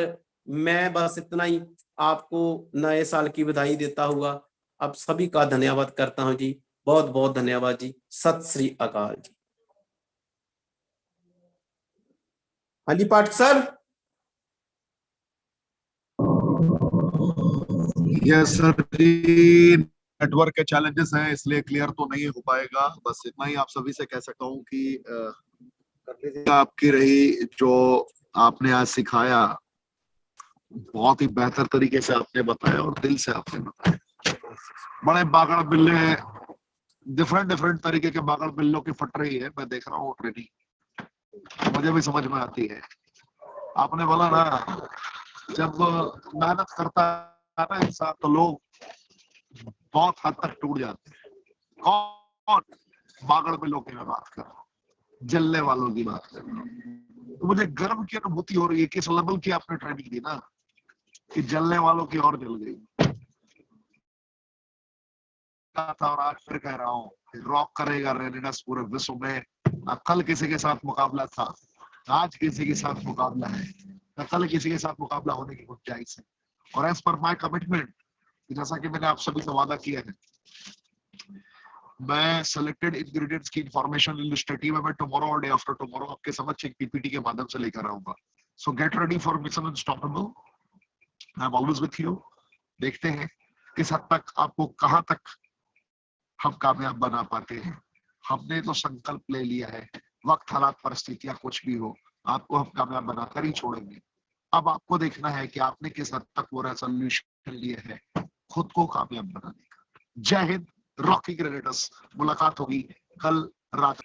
मैं बस इतना ही आपको नए साल की बधाई देता हुआ आप सभी का धन्यवाद करता हूं जी। बहुत बहुत धन्यवाद जी। सत श्री अकाल जी। हाँ जी पाठक सर। यस सर जी, नेटवर्क के चैलेंजेस हैं इसलिए क्लियर तो नहीं हो पाएगा। बस इतना ही आप सभी से कह सकता हूँ कि आपकी रही जो आपने आज सिखाया, बहुत ही बेहतर तरीके से आपने बताया और दिल से आपने बताया। बड़े बागड़ बिल्ले, डिफरेंट डिफरेंट तरीके के बागड़ बिल्लों की फट रही है, मैं देख रहा हूँ ट्रेनिंग, मुझे भी समझ में आती है। आपने बोला ना, जब मेहनत करता है ना इंसान तो लोग बहुत हद तक टूट जाते हैं। कौन? बागड़ बिल्लों की मैं बात कर रहा हूँ, जलने वालों की बात कर रहा हूँ। तो मुझे गर्व की अनुभूति हो रही है, किस लेवल की आपने ट्रेनिंग दी ना, कि जलने वालों की और जल गई था। और आज फिर कह रहा हूँ, रॉक करेगा रेडिनेस पूरे विश्व में। कल किसी के साथ मुकाबला था, आज किसी के साथ मुकाबला है, कल किसी के साथ मुकाबला होने की गुंजाइश है। और एज पर माई कमिटमेंट, जैसा कि मैंने आप सभी से वादा किया है, मैं सेलेक्टेड इंग्रेडिएंट्स की इंफॉर्मेशन इलस्ट्रेटिव में टुमारो और डे आफ्टर टुमारो आपके समक्ष एक पीपीटी के माध्यम से लेकर आऊंगा। सो get ready for mission unstoppable. I am always with you. देखते हैं किस हद तक आपको, कहां तक हम कामयाब बना पाते हैं। हमने तो संकल्प ले लिया है, वक्त, हालात, परिस्थितियां कुछ भी हो, आपको हम कामयाब बनाकर ही छोड़ेंगे। अब आपको देखना है कि आपने किस हद तक वो रेजोल्यूशन लिया है खुद को कामयाब बनाने का। जय हिंद, रॉकी ग्रेनेडर्स। मुलाकात होगी कल रात।